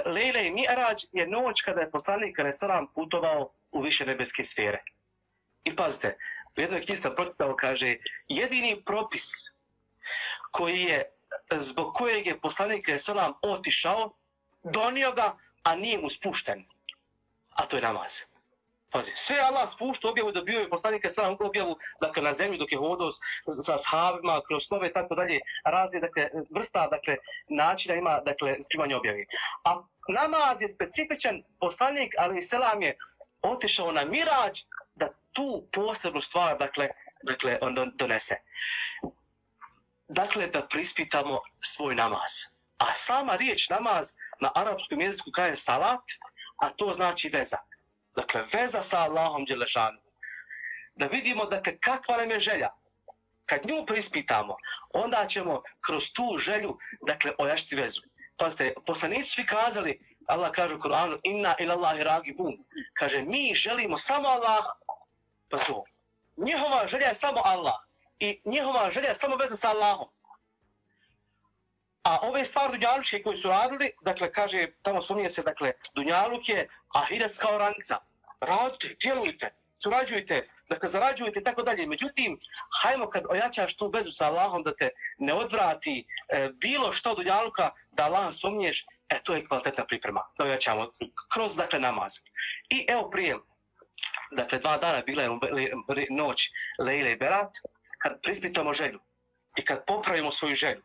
Lejle i Mirađ je noć kada je poslanik alejselam putovao u više nebeske sfere. I pazite, u jednoj knjizi sam pročitao, kaže, jedini propis koji je, zbog kojeg je poslanik alejselam otišao, donio ga, a nije mu spušten, a to je namaz. Pazi, sve Allah spušta objavu, dobio je poslanika sam objavu, dakle, na zemlju dok je hodao sa ashabima, kroz snove i tako dalje, razne, dakle, vrsta, dakle, načina ima, dakle, primanja objave. A namaz je specifičan, poslanik, ali selam je otišao na Mirađ da tu posebnu stvar, dakle, on donese. Dakle, da prispitamo svoj namaz. A sama riječ namaz na arapskom jeziku kaže salat, a to znači veza. Dakle, veza sa Allahom dželešanu. Da vidimo, dakle, kakva nam je želja. Kad nju prispitamo, onda ćemo kroz tu želju, dakle, ojačiti vezu. Pazite, poslanici svi kazali, Allah kaže u Kur'anu, inna ilallahi ragibun. Kaže, mi želimo samo Allah. Pa to, njihova želja je samo Allah. I njihova želja je samo veza sa Allahom. A ove stvari dunjalučke koje su radili, dakle, kaže, tamo spominje se, dakle, dunjaluk je ahiretska oranica. Radite, djelujte, surađujte, dakle, zarađujte i tako dalje. Međutim, hajmo kad ojačaš tu vezu sa Allahom da te ne odvrati bilo što od dunjaluka da Allah spominješ, to je kvalitetna priprema. Da ojačamo kroz, dakle, namaz. I evo prije, dakle, 2 dana bila je noć Lejle i Berat, kad prispitamo želju i kad popravimo svoju želju.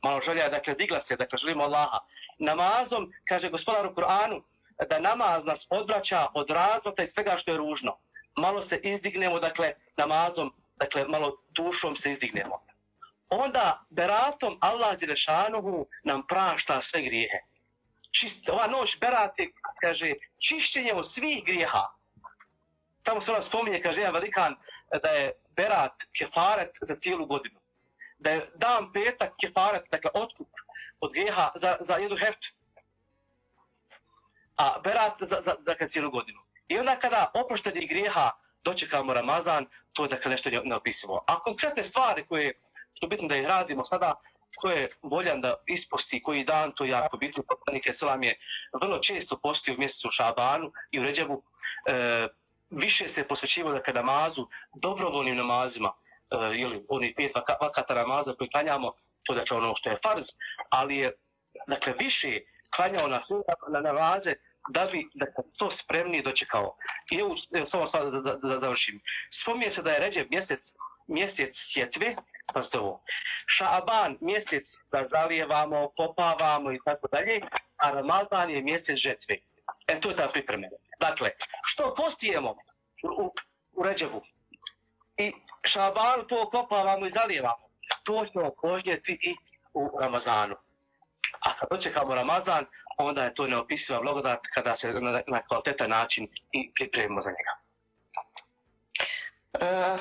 Malo želja, dakle, digla se, dakle, želimo Allaha. Namazom, kaže gospodar u Kur'anu, da namaz nas odvraća od razvrata i svega što je ružno. Malo se izdignemo, dakle, namazom, dakle, malo dušom se izdignemo. Onda, beratom Allah dželešanuhu nam prašta sve grijehe. Ova noć berat je, kaže, čišćenje od svih grijeha. Tamo se ona spominje, kaže jedan velikan, da je berat kefaret za cijelu godinu. Da je dan petak kefaret, dakle, otkup od grijeha za jednu heftu. a berat dakle cijelu godinu. I onda kada oproštenih grijeha dočekamo Ramazan, to je dakle nešto neopisivo. A konkretne stvari koje su bitno da ih radimo sada, ko je voljan da isposti koji dan, to je jako bitno. Poslanik selam je vrlo često postio u mjesecu Šabanu i u Redžebu, više se posvećivao dakle namazu, dobrovoljnim namazima, ili oni 5 vakata namaza koje klanjamo, to je dakle ono što je farz, ali je dakle više klanjao na namaze da bi dakle, to spremnije dočekao. I evo samo stvar da završim. Spominje se da je Redžeb mjesec sjetve, pazite ovo, Šaban mjesec da zalijevamo, kopavamo i tako dalje, a Ramazan je mjesec žetve. To je ta priprema. Dakle, što postijemo u Redžebu i Šabanu to kopavamo i zalijevamo, to ćemo požnjeti i u Ramazanu. A kad dočekamo Ramazan, onda je to neopisiva blagodat kada se na kvalitetan način i pripremimo za njega.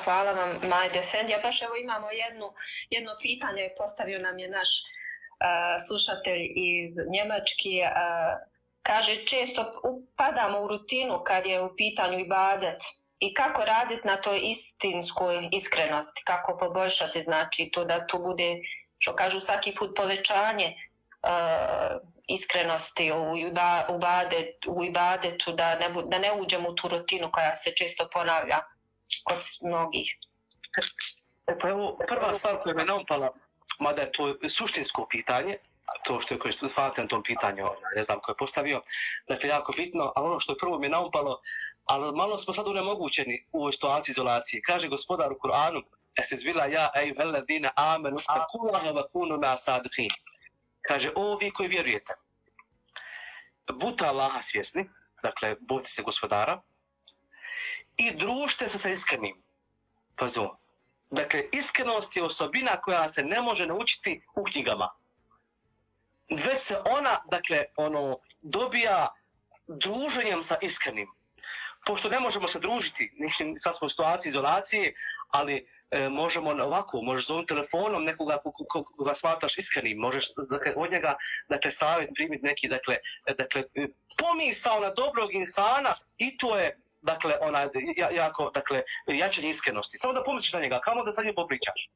Hvala vam, Majde Efendija. Baš evo imamo jedno pitanje, postavio nam je naš slušatelj iz Njemačke. Kaže, često upadamo u rutinu kad je u pitanju ibadet. I kako raditi na toj istinskoj iskrenosti? Kako poboljšati, znači, to da to bude, što kažu, svaki put povećanje iskrenosti u ibadetu, da ne uđemo u tu rutinu koja se često ponavlja kod mnogih. Pa evo, prva stvar koja me naumpala, mada je to suštinsko pitanje, to što je hvala na tom pitanju, ne znam ko je postavio, dakle jako bitno, ali ono što je prvo mi je naumpalo, ali malo smo sad unemogućeni u ovoj situaciji izolacije. Kaže gospodar u Kur'anu, esizvila ja ejuhelladina amenu takullaha wa kunu ma'as sadiqin. Kaže, o vi koji vjerujete, budite Allaha svjesni, dakle, bojte se gospodara, i družite se sa iskrenim. Pazite, dakle, iskrenost je osobina koja se ne može naučiti u knjigama. Već se ona, dakle, dobija druženjem sa iskrenim. Pošto ne možemo se družiti, sad smo u situaciji izolacije, ali možemo ovako, možeš zovem telefonom nekoga koga smatraš iskrenim, možeš dakle, od njega dakle, savjet primiti neki, dakle, pomisao na dobrog insana i to je dakle, jako, dakle, jačanje iskrenosti. Samo da pomisliš na njega, kamo da sa njim popričaš.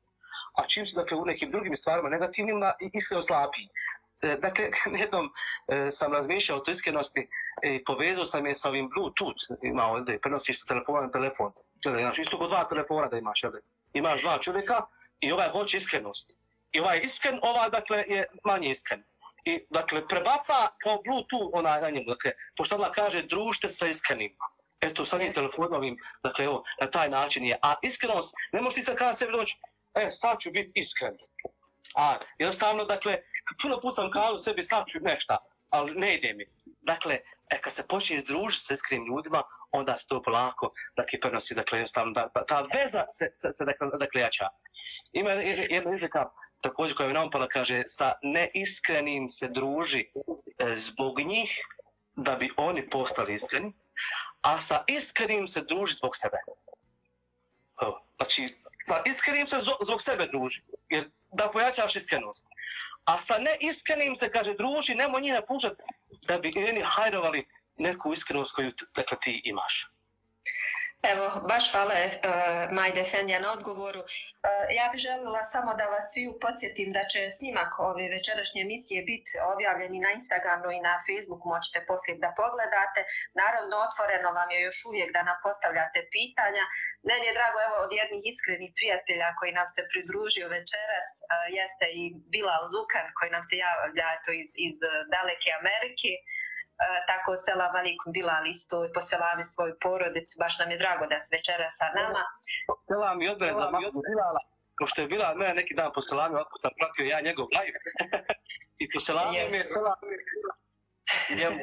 A čim se dakle, u nekim drugim stvarima negativnim iskrenost slabiji. Dakle, jednom sam razmišljao o toj iskrenosti i povezao sam je sa ovim Bluetooth, imao ovdje, prenosiš sa telefona na telefon. Znači, isto kod 2 telefona da imaš, ovdje. Imaš 2 čovjeka i ovaj hoće iskrenost. I ovaj je iskren, ovaj dakle je manje iskren. I dakle, prebaca kao Bluetooth na njemu, dakle, pošto Allah kaže družite sa iskrenima. Eto, sa njim telefonovim, dakle, evo, na taj način je. A iskrenost, ne možeš ti sad kada sebi doći, sad ću biti iskren. A jednostavno, dakle, puno put sam kazao sebi sad ću nešto, ali ne ide mi. Dakle, kad se počne družiti sa iskrenim ljudima, onda se to polako, dakle, prenosi, dakle, jednostavno, ta veza se dakle, jača. Ima jedna izreka, također koja je naumpala, kaže, sa neiskrenim se druži zbog njih, da bi oni postali iskreni, a sa iskrenim se druži zbog sebe. Znači, sa iskrenim se zbog sebe druži, jer da pojačaš iskrenost. A sa neiskrenim se, kaže, druži, nemoj njih napuštati da bi oni hajrovali neku iskrenost koju dakle, ti imaš. Evo, baš hvala Majde Efendija na odgovoru. Ja bih željela samo da vas svi podsjetim da će snimak ove večerašnje emisije biti objavljeni na Instagramu i na Facebooku, možete poslije da pogledate. Naravno, otvoreno vam je još uvijek da nam postavljate pitanja. Meni je drago, evo, od jednih iskrenih prijatelja koji nam se pridružio večeras, jeste i Bilal Zukan koji nam se javlja iz daleke Amerike. Tako selam alaikum Bilal isto i poselami svoju porodicu, baš nam je drago da si večera sa nama. Selam i odbere za mamu Bilala, pošto je Bilal mene neki dan poselami, otkud sam pratio ja njegov live i poselami mi je selam njemu.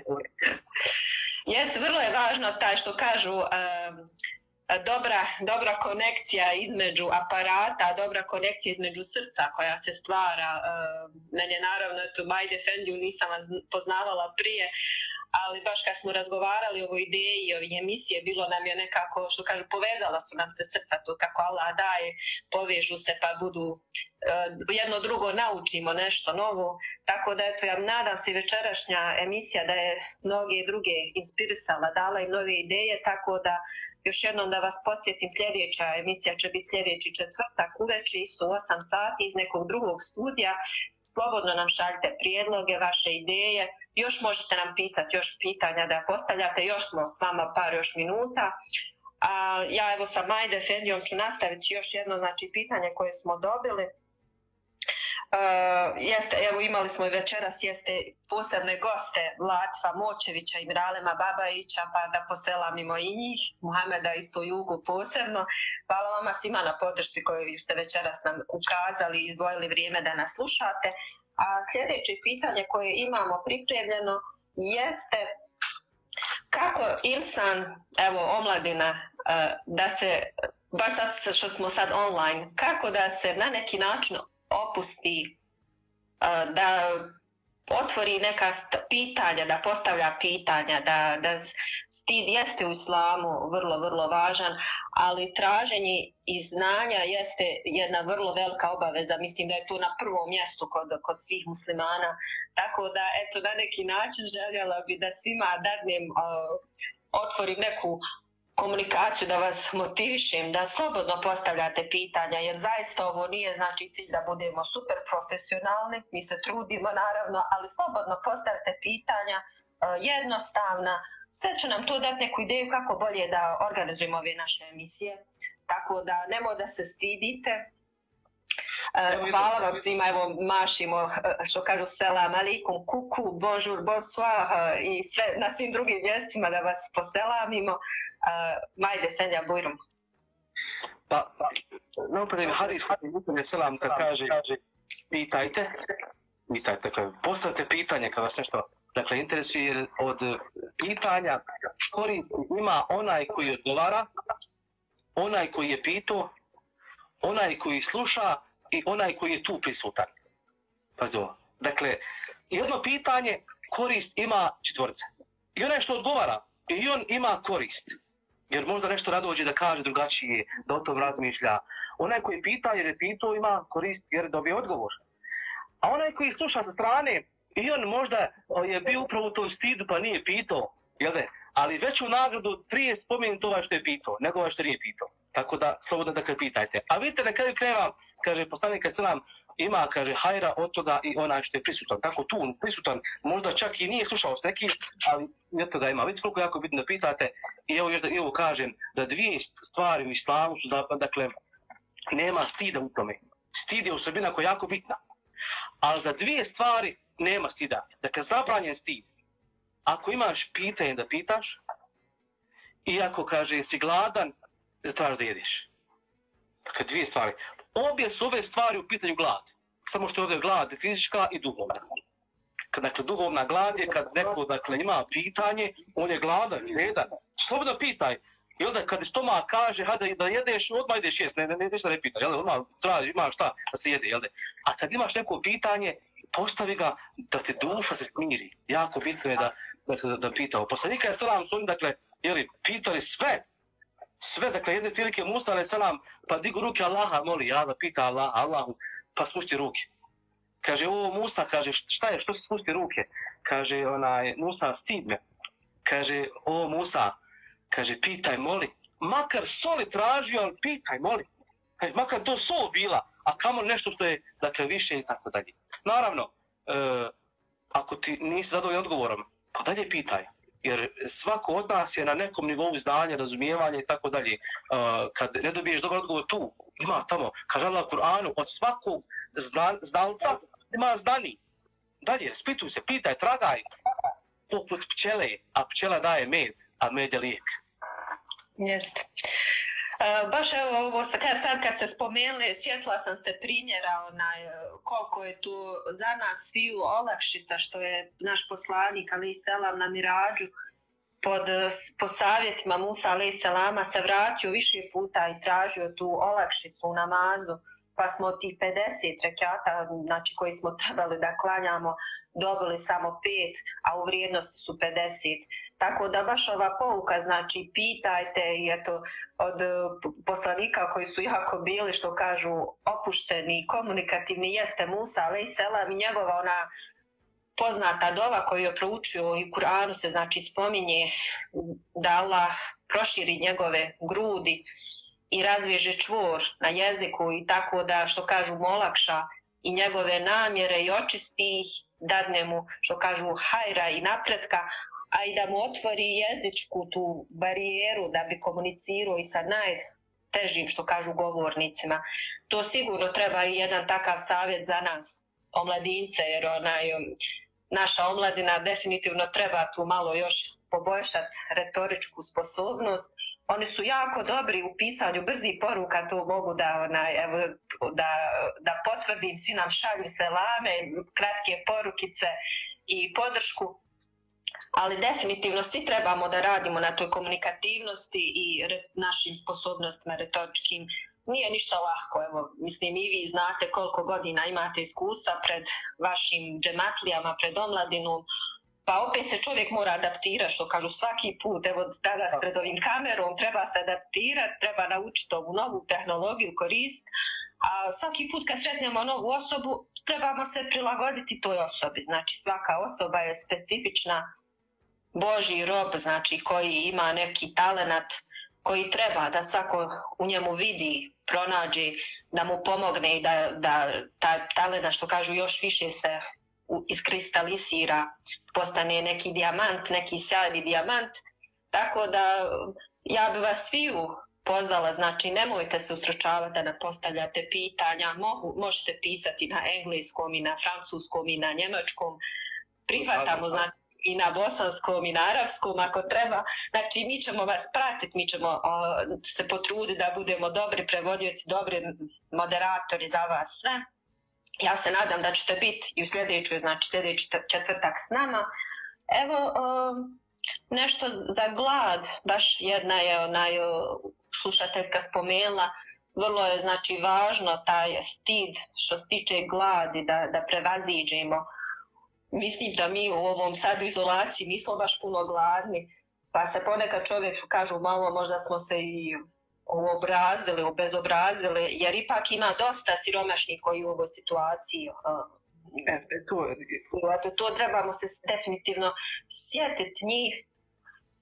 Jes, vrlo je važno taj što kažu dobra konekcija između aparata, dobra konekcija između srca koja se stvara. Mene naravno, Majde Efendiju nisam vas poznavala prije, ali baš kad smo razgovarali o ovoj ideji i ovoj emisije, bilo nam je nekako, što kažu, povezala su nam se srca to kako Allah daje, povežu se pa budu jedno drugo, naučimo nešto novo. Tako da eto, ja nadam se večerašnja emisija da je mnoge druge inspirisala, dala im nove ideje, tako da još jednom da vas podsjetim, sljedeća emisija će biti sljedeći četvrtak uveče, isto u 8 sati iz nekog drugog studija. Slobodno nam šaljite prijedloge, vaše ideje, još možete nam pisati još pitanja da postavljate, još smo s vama par još minuta. A ja evo sa Majde Efendijom ću nastaviti još jedno znači pitanje koje smo dobili. Jeste, evo imali smo i večeras posebne goste Latva Močevića i Miralema Babajića, pa da poselamimo i njih, Muhameda isto Jugu posebno. Hvala vama svima na podršci koju ste večeras nam ukazali i izdvojili vrijeme da nas slušate. A sljedeće pitanje koje imamo pripremljeno jeste kako insan, evo omladina, da se, baš sad što smo sad online, kako da se na neki način opusti, da otvori neka pitanja, da postavlja pitanja, da stid jeste u islamu vrlo, vrlo važan, ali traženje i znanja jeste jedna vrlo velika obaveza. Mislim da je to na prvom mjestu kod svih muslimana. Tako da, eto, na neki način željela bi da svima dadnem, otvorim neku komunikaciju, da vas motivišem, da slobodno postavljate pitanja, jer zaista ovo nije znači cilj da budemo super profesionalni, mi se trudimo naravno, ali slobodno postavite pitanja, jednostavna, sve će nam to dati neku ideju kako bolje da organizujemo ove naše emisije, tako da nemoj da se stidite. Hvala vam svima, evo mašimo, što kažu selam alaikum, kuku, bonjour, bonsoir i sve, na svim drugim mjestima da vas poselamimo. Majde Fendija, bujrum. Pa, naopet hadis selam kad kaže pitajte, postavite pitanje kad vas nešto interesuje, jer od pitanja koristi ima onaj koji odgovara, onaj koji je pitao, onaj koji sluša i onaj koji je tu prisutan. Pazi ovo. Dakle, jedno pitanje korist ima četvorica. I onaj što odgovara, i on ima korist. Jer možda nešto dođe da kaže drugačije, da o tom razmišlja. Onaj koji pita jer je pitao ima korist jer dobije odgovor. A onaj koji sluša sa strane, i on možda je bio upravo u tom stidu pa nije pitao, jel de? Ali veću nagradu prije spomenuti ovaj što je pitao, nego ovaj što nije pitao. Tako da, slobodno dakle pitajte. A vidite, na kraju krajeva, kaže poslanik selam, ima, kaže, hajra od toga i onaj što je prisutan. Tako tu prisutan, možda čak i nije slušao s nekim, ali od toga ima. Vidite koliko je jako bitno da pitate. I evo još da kažem da dvije stvari u islamu su, dakle, nema stida u tome. Stid je osobina koja je jako bitna. Ali za dvije stvari nema stida. Dakle, zabranjen stid. Ako imaš pitanje da pitaš, i ako, kaže, si gladan, da tražiš da jedeš. Dakle, dvije stvari. Obje su ove stvari u pitanju glad. Samo što je ovdje glad fizička i duhovna. Dakle, duhovna glad je kad neko ima pitanje, on je gladan, jedan. Slobodno pitaj. I onda kad stomak kaže, hajde da jedeš, odmah ideš jest, ništa ne pita. Odmah traži, ima šta da se jede. A kad imaš neko pitanje, postavi ga da te duša se smiri. Jako bitno je da pitao. Poslanika je selam su oni, dakle, pitali sve, dakle, jedne prilike Musa alaih selam, pa digu ruke Allaha, moli, da pita Allahu, pa spusti ruke. Kaže, o Musa, kaže, šta je, što se spusti ruke? Kaže, Musa, stid me. Kaže, o Musa, kaže, pitaj, moli. Makar soli tražio, ali pitaj, moli. Makar to sol bila, a kamo nešto što je, dakle, više i tako dalje. Naravno, ako ti nisi zadovoljan odgovorom, pa dalje pitaj. Jer svako od nas je na nekom nivou znanja, razumijevanja i tako dalje. Kad ne dobiješ dobar odgovor tu, ima tamo, kaže Allah u Kur'anu, od svakog znalca ima znani. Dalje, spituj se, pitaj, tragaj. Poput pčele, a pčela daje med, a med je lijek. Jeste. Baš evo ovo sad kad ste spomenuli, sjetila sam se primjera koliko je tu za nas sviju olakšica što je naš poslanik alaih selam na Mirađu po savjetima Musa alaih selama se vratio više puta i tražio tu olakšicu u namazu pa smo od tih 50 rekata, znači koji smo trebali da klanjamo, dobili samo 5, a u vrijednosti su 50. Tako da baš ova pouka, znači pitajte, i eto od poslanika koji su jako bili, što kažu, opušteni, komunikativni, jeste Musa alejselam i njegova ona poznata dova koju je proučio i u Kur'anu se znači spominje da Allah proširi njegove grudi i razveže čvor na jeziku i tako da, što kažu, mu olakša i njegove namjere i očisti ih, dadne mu, što kažu, hajra i napretka, a i da mu otvori jezičku tu barijeru da bi komunicirao i sa najtežim, što kažu, govornicima. To sigurno treba i jedan takav savjet za nas, omladince, jer naša omladina definitivno treba tu malo još poboljšati retoričku sposobnost. Oni su jako dobri u pisanju brzih poruka, to mogu da potvrdim, svi nam šalju selame, kratke porukice i podršku, ali definitivno svi trebamo da radimo na toj komunikativnosti i našim sposobnostima retoričkim. Nije ništa lahko, evo, mislim i vi znate koliko godina imate iskustva pred vašim džematlijama, pred omladinom, pa opet se čovjek mora adaptirati, što kažu svaki put, evo danas pred ovim kamerom treba se adaptirati, treba naučiti ovu novu tehnologiju koristiti, a svaki put kad sretnemo novu osobu trebamo se prilagoditi toj osobi, znači svaka osoba je specifična, Božji rob, znači koji ima neki talenat, koji treba da svako u njemu vidi, pronađe, da mu pomogne i da taj talent, što kažu, još više se iskristalisira, postane neki dijamant, neki sjajni dijamant. Tako da ja bi vas sviju pozvala, znači nemojte se ustručavati da nam postavljate pitanja, možete pisati na engleskom i na francuskom i na njemačkom, prihvatamo, znači, i na bosanskom i na arapskom ako treba. Znači mi ćemo vas pratiti, mi ćemo se potruditi da budemo dobri prevodioci, dobri moderatori za vas sve. Ja se nadam da ćete biti i u sljedeći četvrtak s nama. Evo nešto za glad, baš jedna je slušateljka spomenula, vrlo je znači važno taj stid što se tiče gladi da prevaziđemo. Mislim da mi u ovom sad u izolaciji nismo baš puno gladni, pa se ponekad čovjek, kažu, malo možda smo se i obezobrazili, jer ipak ima dosta siromašnih koji u ovoj situaciji. To trebamo se definitivno sjetiti njih.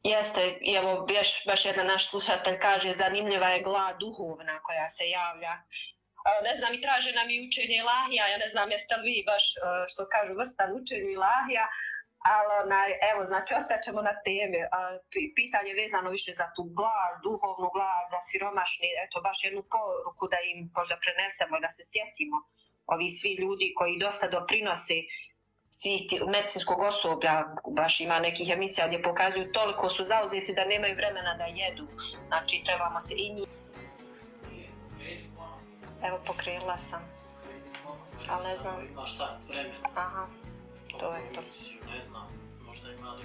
Jeste, evo, baš jedan naš slušatelj kaže, zanimljiva je glad duhovna koja se javlja. Ne znam, i traže nam i učenje ilahija, ja ne znam jeste li vi baš, što kažu, vrstan učenju ilahija, ali evo, znači ostaćemo na temi. Pitanje vezano više za tu glad, duhovnu glad, za siromašni, eto baš jednu poruku da im možda prenesemo i da se sjetimo ovi svi ljudi koji dosta doprinose svih medicinskog osoblja, baš ima nekih emisija gdje pokazuju toliko su zauzeti da nemaju vremena da jedu, znači trebamo se i njih. Evo, pokrenula sam, ali ne znam. Imaš sat vremena. Aha, to je to. Ne znam, možda ima li...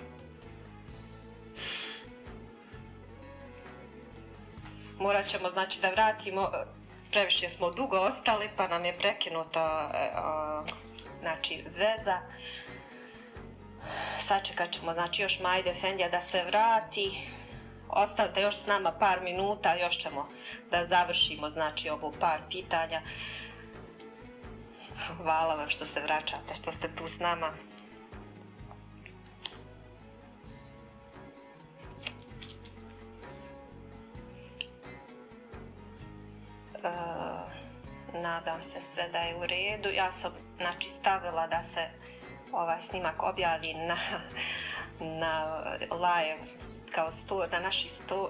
Morat ćemo, znači, da vratimo, previše smo dugo ostali, pa nam je prekinuta, znači, veza. Sačekat ćemo, znači, još Majde Efendija da se vrati. Ostavite još s nama par minuta, još ćemo da završimo, znači, ovo par pitanja. Hvala vam što se vraćate, što ste tu s nama. Nadam se sve da je u redu. Ja sam, znači, stavila da se ovaj snimak objavi na live kao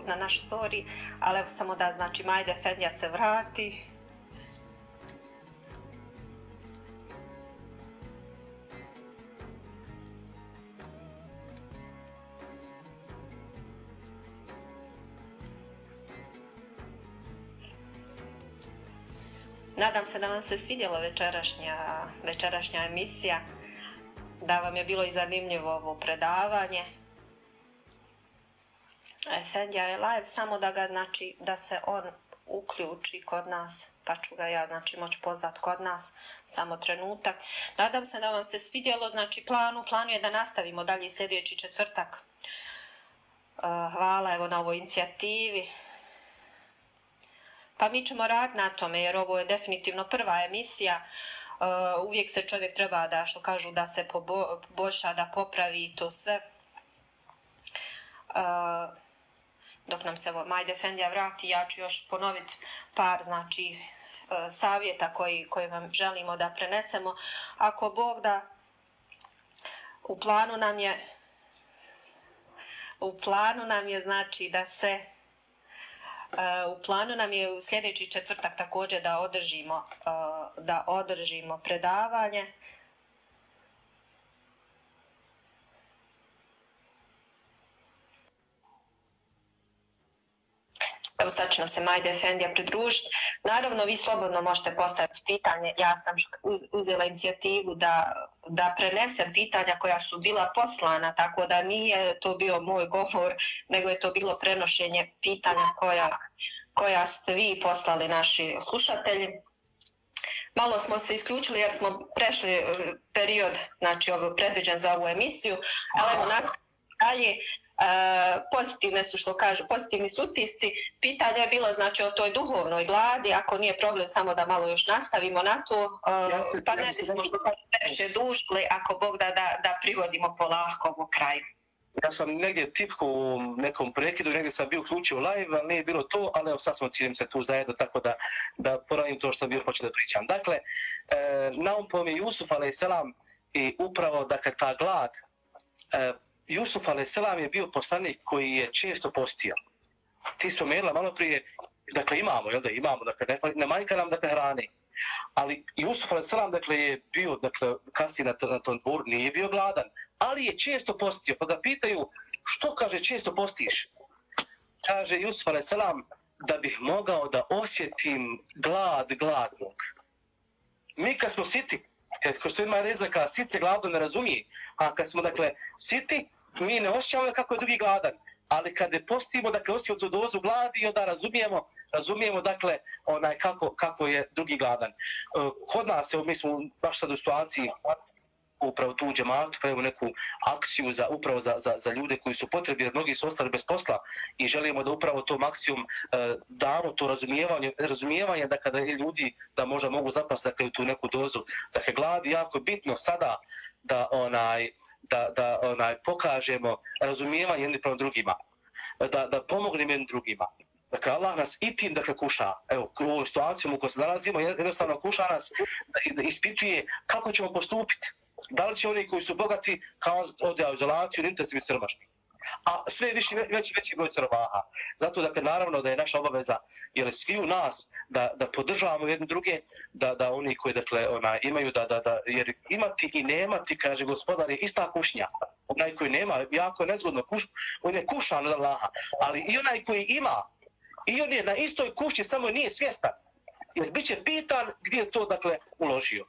na naš story, ali evo samo da, znači, Majde Efendija se vrati. Nadam se da vam se svidjela večerašnja emisija, da vam je bilo i zanimljivo ovo predavanje. Efendija je live, samo da ga, znači, da se on uključi kod nas, pa ću ga ja znači moći pozvati kod nas, samo trenutak. Nadam se da vam se svidjelo, znači plan je da nastavimo dalje sljedeći četvrtak. Hvala evo na ovoj inicijativi. Pa mi ćemo raditi na tome jer ovo je definitivno prva emisija. Uvijek se čovjek treba da, što kažu, da se poboljša, da popravi to sve. Dok nam se Majde Efendija vrati, ja ću još ponoviti par znači, savjeta koje vam želimo da prenesemo. Ako Bog da, u planu nam je znači da se u planu nam je u sljedeći četvrtak također da održimo predavanje. Evo sad će nam se Majde Efendija pridružiti. Naravno, vi slobodno možete postaviti pitanje. Ja sam uzela inicijativu da prenesem pitanja koja su bila poslana, tako da nije to bio moj govor, nego je to bilo prenošenje pitanja koja ste vi poslali naši slušatelji. Malo smo se isključili jer smo prešli period, znači ovo predviđen za ovu emisiju, ali evo nastavimo dalje. Pozitivne su, što kažu, pozitivni su utisci. Pitanje je bilo znači o toj duhovnoj gladi, ako nije problem samo da malo još nastavimo na to, pa ne bismo što previše dužili, ako Bog da privodimo polako u kraju. Ja sam negdje tipkao u nekom prekidu, negdje sam bio uključio live, ali nije bilo to, ali evo sad smo cijelim se tu zajedno, tako da ponovim to što sam bio počeo da pričam. Dakle, naumpom je Jusuf a.s. i upravo dakle, ta glad, Jusuf a.s. je bio poslanik koji je često postio. Ti spomenula malo prije, dakle imamo, dakle ne manjka nam dakle hrane. Ali Jusuf a.s. dakle je bio, dakle kasnije na tom dvoru, nije bio gladan, ali je često postio. Pa ga pitaju, što kaže često postiš? Kaže Jusuf a.s. da bih mogao da osjetim glad gladnog. Mi kad smo siti, kao što ima reznaka, sit se gladno ne razumije, a kad smo dakle siti, mi ne osjećamo kako je drugi gladan, ali kada postimo, dakle, osjećamo tu dozu gladi i onda razumijemo dakle, kako je drugi gladan. Kod nas, mi smo baš sad u situaciji, upravo tu u džematu, pravimo neku akciju upravo za ljude koji su potrebni, jer mnogi su ostali bez posla i želimo da upravo tom akcijom damo to razumijevanje da kada ljudi da možda mogu zapasti dakle, u tu neku dozu. Dakle, gladi jako bitno sada da pokažemo razumijevanje jedni prema drugima, da pomognemo jednim drugima. Dakle, Allah nas i tim dakle, kuša. Evo, u ovoj situaciji u kojoj se nalazimo, jednostavno kuša nas da ispituje kako ćemo postupiti. Da li će oni koji su bogati kao odjaju izolaciju ili intenzivni siromašni? A sve veći broj siromaha. Zato, dakle, naravno da je naša obaveza, jer svi u nas, da podržavamo jedne druge, da oni koji, dakle, imaju, jer imati i nemati, kaže gospodar, je ista kušnja. Onaj koji nema, jako je nezgodno, on je kušan od Allaha, ali i onaj koji ima, i on je na istoj kušnji, samo nije svjestan. Jer bit će pitan gdje je to, dakle, uložio.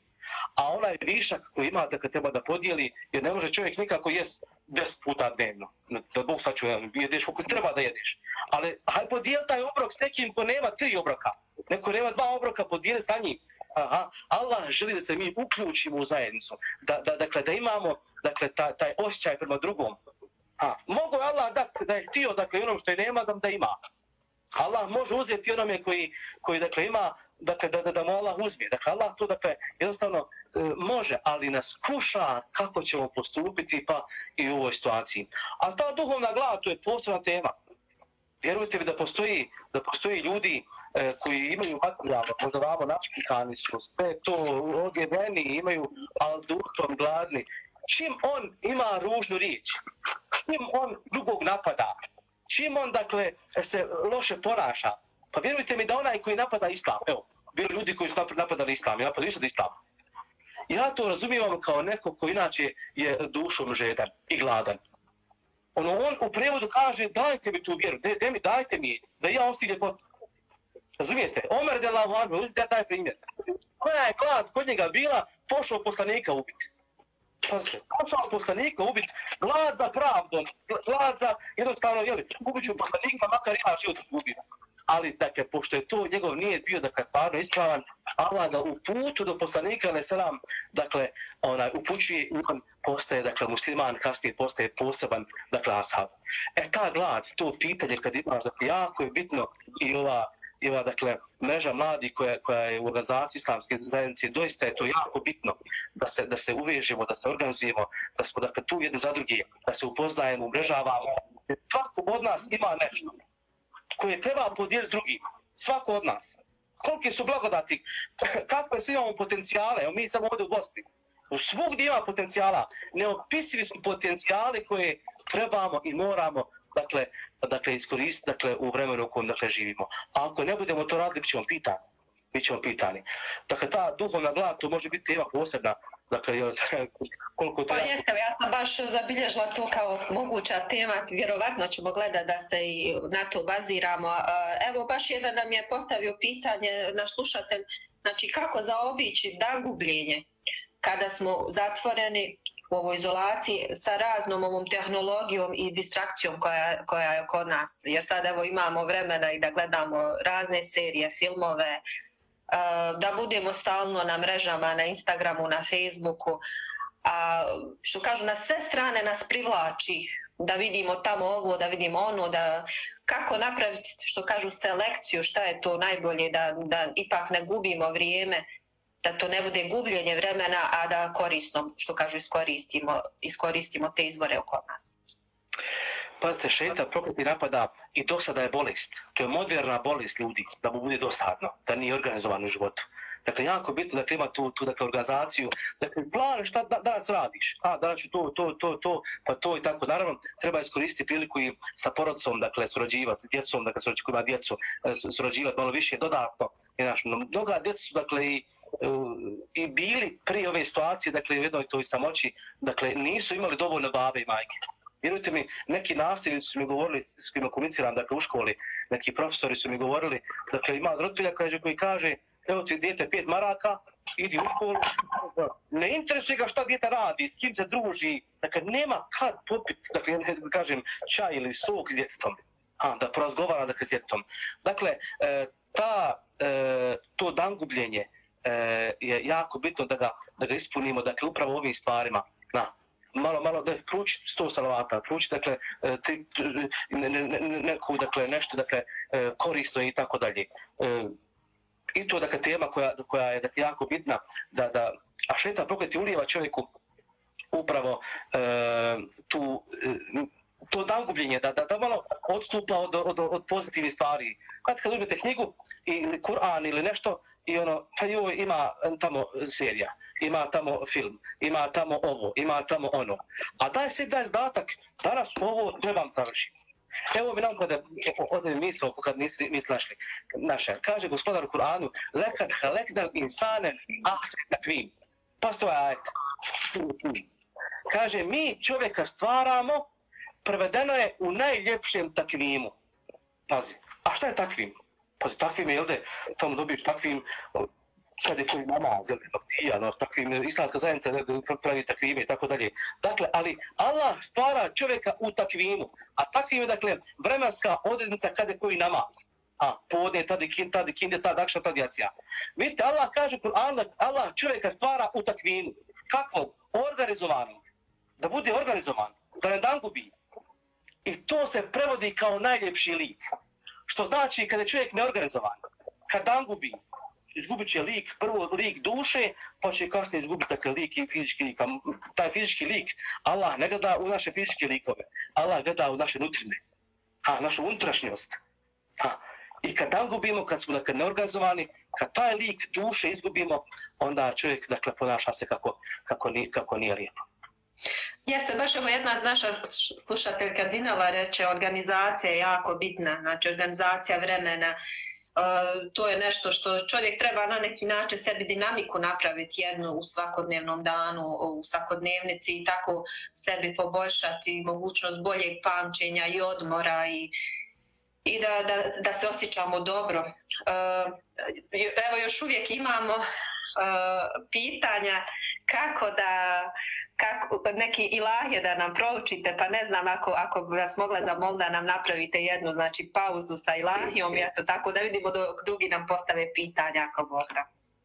A onaj višak koji ima da treba da podijeli, jer ne može čovjek nikako jest 10 puta dnevno. Da Bog sačuva, jedeš koliko treba da jedeš. Ali hajde podijeli taj obrok s nekim ko nema 3 obroka. Neko nema 2 obroka, podijeli sa njim. Allah želi da se mi uključimo u zajednicu. Da imamo dakle, taj osjećaj prema drugom. Mogu je Allah dati da je htio dakle, onom što je nema da ima. Allah može uzeti onome koji dakle, ima dakle, da mu Allah uzme. Dakle, Allah to dakle, jednostavno može, ali nas kuša kako ćemo postupiti pa i u ovoj situaciji. A ta duhovna glad, to je posebna tema. Vjerujte mi da postoji ljudi koji imaju materijalno, možda vamo načkani su, sve to odjeveni, imaju aldutom gladni. Čim on ima ružnu riječ, čim on drugog napada, čim on dakle, se loše ponaša, pa vjerujte mi da onaj koji napada islam, evo, bili ljudi koji su napadali islam i napadali isto islam. Ja to razumijem kao neko koji inače je dušom žedan i gladan. On u prevodu kaže dajte mi tu vjeru, dajte mi da ja osim ljepotu. Razumijete? Omer radijallahu anhu, daj primjer. Koja je glad kod njega bila, pošao poslanika ubiti. Pošao poslanika ubiti, glad za pravdom, glad za jednostavno, ubit ću poslanika, makar ja život izgubio. ali dakle, pošto je to njegov nije bio dakle stvarno ispravan, Allah ga u putu do poslanika alejhi selam, dakle, upućuje i on postaje dakle musliman, kasnije postaje poseban dakle ashab. Ta glad, to pitanje kad imaš, dakle, jako je bitno i ova dakle mreža mladih koja je u organizaciji islamske zajednice, doista je to jako bitno da se uvežemo, da se organizujemo, da smo dakle tu jedni za drugi, da se upoznajemo, umrežavamo. Svako od nas ima nešto koje treba podijeliti s drugima. Svako od nas. Koliki su blagodati, kakve svi imamo potencijale, evo mi samo ovdje u Bosni. U svugdje ima potencijala, neopisivi su potencijali koje trebamo i moramo dakle iskoristiti dakle, u vremenu u kojem dakle, živimo. A ako ne budemo to radili, bit ćemo pitani. Dakle, ta duhovna glad, to može biti tema posebna. Dakle, koliko to... Pa jeste, ja sam baš zabilježila to kao moguća tema, vjerovatno ćemo gledati da se i na to baziramo. Evo, baš jedan nam je postavio pitanje, naš slušatelj, znači kako zaobići dan gubljenje kada smo zatvoreni u ovoj izolaciji sa raznom ovom tehnologijom i distrakcijom koja je kod nas. Jer sad evo imamo vremena i da gledamo razne serije, filmove, da budemo stalno na mrežama, na Instagramu, na Facebooku. A što kažu, na sve strane nas privlači da vidimo tamo ovo, da vidimo ono, da kako napraviti, što kažu, selekciju, šta je to najbolje, da ipak ne gubimo vrijeme, da to ne bude gubljenje vremena, a da korisno, što kažu, iskoristimo te izvore oko nas. Pazite, šejtan prokleti napada i dosada je bolest. To je moderna bolest ljudi, da mu bude dosadno, da nije organizovan u životu. Dakle, jako bitno da ima tu dakle, organizaciju. Dakle, plan šta danas radiš? Danas ću to, pa to i tako. Naravno, treba iskoristiti priliku i sa porodcom, dakle, surađivati, s djecom, dakle, ko ima djecu, surađivati malo više dodatno. Mnoga djeca su, dakle, i bili prije ove situacije, dakle, u jednoj toj samoći, dakle, nisu imali dovoljno babe i majke. Vjerujte mi, neki nastavnici su mi govorili, s kojima komuniciram, dakle, u školi, neki profesori su mi govorili, dakle, ima roditelja koji kaže, evo ti dijete 5 maraka, idi u školu, ne interesuje ga šta dijete radi, s kim se druži, dakle, nema kad popiti, dakle, da kažem, čaj ili sok s djetetom, da porazgovara, dakle, s djetetom. Dakle, to dangubljenje je jako bitno da ga ispunimo, dakle, upravo ovim stvarima, malo da pruči 100 salavata, pruči dakle neku dakle nešto dakle korisno i tako dalje. I to dakle tema koja je dakle jako bitna a šejtan prokleti ulijeva čovjeku upravo to dangubljenje, da malo odstupa od pozitivnih stvari. Kad uzmete knjigu ili Kur'an ili nešto i pa joj ima tamo serija, ima tamo film, ima tamo ovo, ima tamo ono. A daj zadatak, danas ovo trebam završiti. Evo mi nam kada misao, kad nisi našli. Kaže gospodar u Kur'anu, lekad haleknal insane ahsen takvim. Pa stoje ajet. Kaže, mi čovjeka stvaramo, prevedeno je u najljepšem takvimu. Pazi, a šta je takvim? Pazi, takvim je, jel de, tamo dobiješ takvim, kada je koji namaz, jel de, noktija, takvim, islamska zajednica pravi takvime i tako dalje. Dakle, ali Allah stvara čovjeka u takvimu, a takvim je, dakle, vremenska odrednica kada je koji namaz. Podne, tad ikinde, tad akšan, tad jacija. Vidite, Allah kaže, Allah čovjeka stvara u takvimu. Kakvog? Organizovanog. Da bude organizovan, da ne dangubi. I to se prevodi kao najljepši lik. Što znači kada je čovjek neorganizovan, kad dangubi, izgubit će lik, prvo lik duše, pa će kasnije izgubiti dakle lik i fizički lik. Taj fizički lik, Allah ne gleda u naše fizičke likove, Allah gleda u naše nutrine, našu unutrašnjost. I kad dangubimo, kad smo dakle neorganizovani, kad taj lik duše izgubimo, onda čovjek dakle ponaša se kako nije lijepo. Jeste, baš evo jedna naša slušateljka Dinala reče, organizacija je jako bitna, znači organizacija vremena, to je nešto što čovjek treba na neki način sebi dinamiku napraviti jednu u svakodnevnom danu, u svakodnevnici i tako sebi poboljšati mogućnost boljeg pamćenja i odmora i da se osjećamo dobro. Evo još uvijek imamo pitanja kako neki ilahije da nam proučite, pa ne znam ako bi vas mogla zamoliti da nam napravite jednu znači pauzu sa ilahijom i eto tako da vidimo dok drugi nam postave pitanja ako Bog da.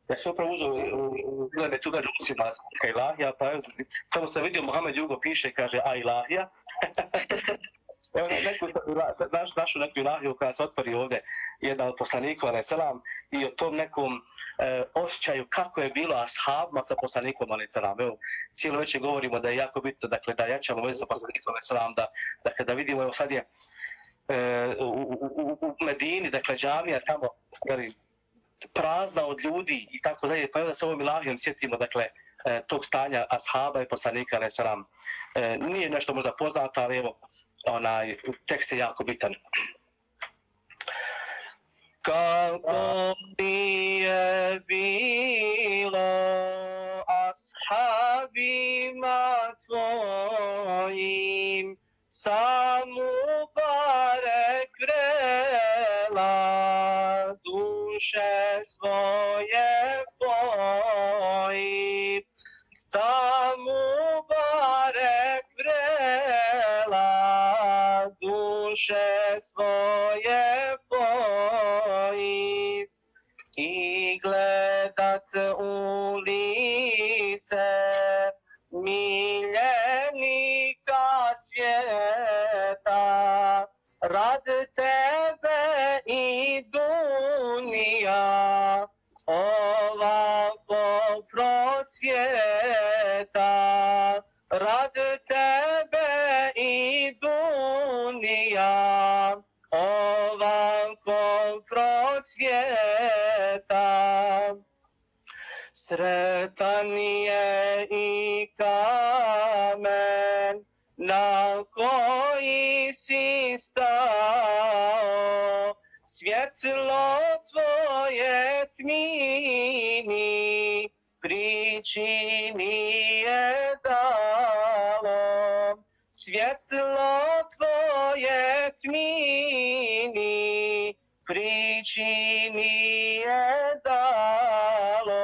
Ja sam upravo uzeo gledaj tu gađu usima ilahija, pa tamo sam vidio Mohamed Jugo piše, kaže a ilahija. Evo našu neku ilahiju koja se otvori ovdje, jedna od poslanikova, alaih salam, i o tom nekom osjećaju kako je bilo ashabima sa poslanikom, alaih salam. Evo, cijelo večer govorimo da je jako bitno, dakle, da jačamo već sa poslanikom, alaih salam, da vidimo, evo sad je u Medini, dakle, džamija tamo, prazna od ljudi i tako dalje, pa evo da se ovom ilahijom sjetimo, dakle, tog stanja ashaba i poslanika, alaih salam. Nije nešto možda poznato, ali evo, tekst je jako bitan. Kako bi je bilo ashabima tvojim, samu barek vrela duše svoje boji, samu barek vrela duše svoje boji i gledat u lice miljenika svijeta, rad tebe i dunija ovako procvjeta, rad tebe i dunija ovako procvjeta. Sretan je i kamen na koji si stao, svjetlo tvoje tmini pričini je dalo, svjetlo tvoje tmini pričini je dalo.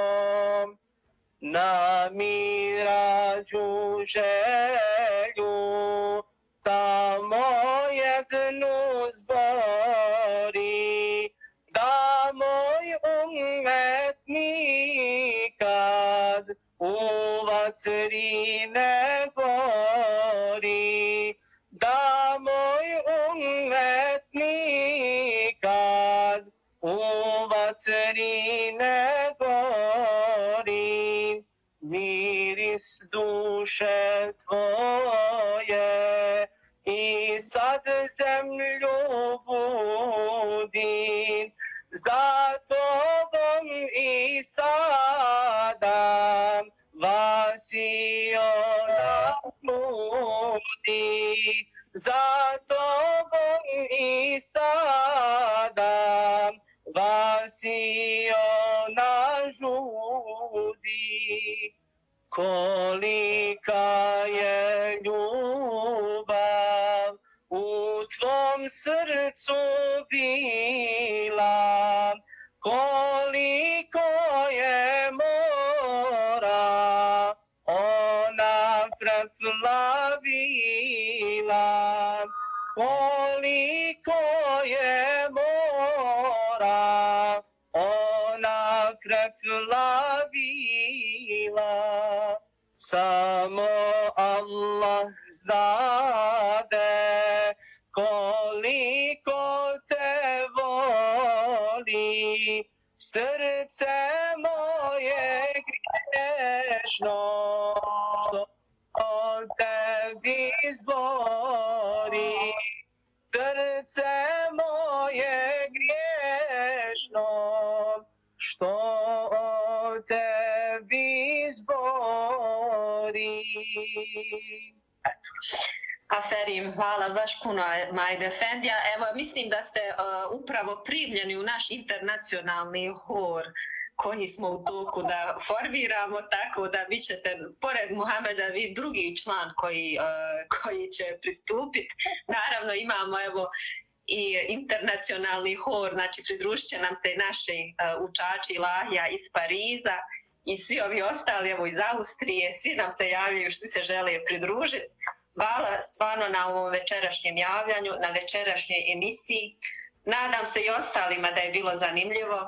Na mirađu želju tamo jednu zbori, da moj ummet nikad u vatri ne gori, da moj ummet nikad u vatri ne gori. Miris duše tvoje i sad zemlju budim, za tobom i sada vasio namudi, za tobom i sada vasio na žudi. Kolika je ljubav u tvom srcu bila, koliko je mora ona preplavila, koliko je mora ona preplavila. Samo Allah znade koliko te voli, srce moje griješno što o tebi zbori, srce moje griješno što o tebi zbori. Aferim, hvala baš puno Majde Efendija. Evo, mislim da ste upravo primljeni u naš internacionalni hor koji smo u toku da formiramo, tako da vi ćete, pored Muhameda, vi drugi član koji će pristupiti. Naravno, imamo evo i internacionalni hor, znači pridružit će nam se i naši učači ilahija iz Pariza i svi ovi ostali, evo iz Austrije, svi nam se javljaju, svi se žele pridružiti. Hvala stvarno na ovom večerašnjem javljanju, na večerašnjoj emisiji. Nadam se i ostalima da je bilo zanimljivo,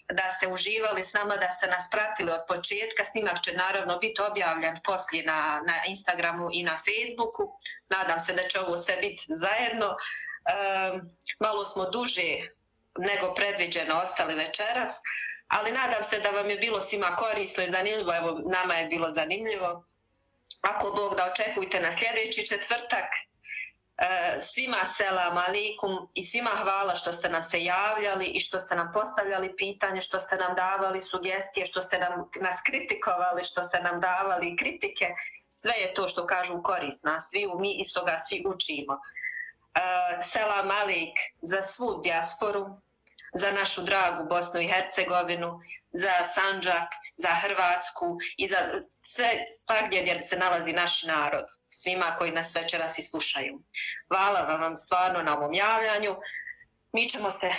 da ste uživali s nama, da ste nas pratili od početka. Snimak će naravno biti objavljen poslije na Instagramu i na Facebooku. Nadam se da će ovo sve biti zajedno. Malo smo duže nego predviđeno ostali večeras, ali nadam se da vam je bilo svima korisno i zanimljivo. Evo, nama je bilo zanimljivo. Ako Bog da, očekujte na sljedeći četvrtak. Svima selam alikum i svima hvala što ste nam se javljali i što ste nam postavljali pitanje, što ste nam davali sugestije, što ste nas kritikovali, što ste nam davali kritike. Sve je to što kažu korist nas sviju, mi iz toga svi učimo. Selam alik za svu dijasporu, za našu dragu Bosnu i Hercegovinu, za Sandžak, za Hrvatsku i za sve svagdje gdje se nalazi naš narod, svima koji nas večeras i slušaju. Hvala vam stvarno na ovom javljanju. Mi ćemo se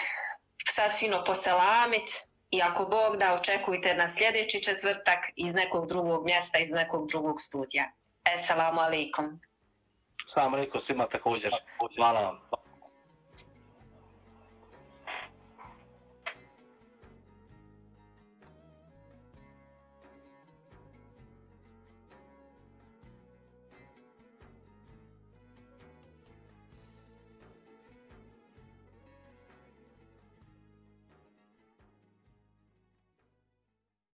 sad fino poselamiti i ako Bog da, očekujte na sljedeći četvrtak iz nekog drugog mjesta, iz nekog drugog studija. Esselamu alaikum. Assalamu alaikum svima također. Hvala vam.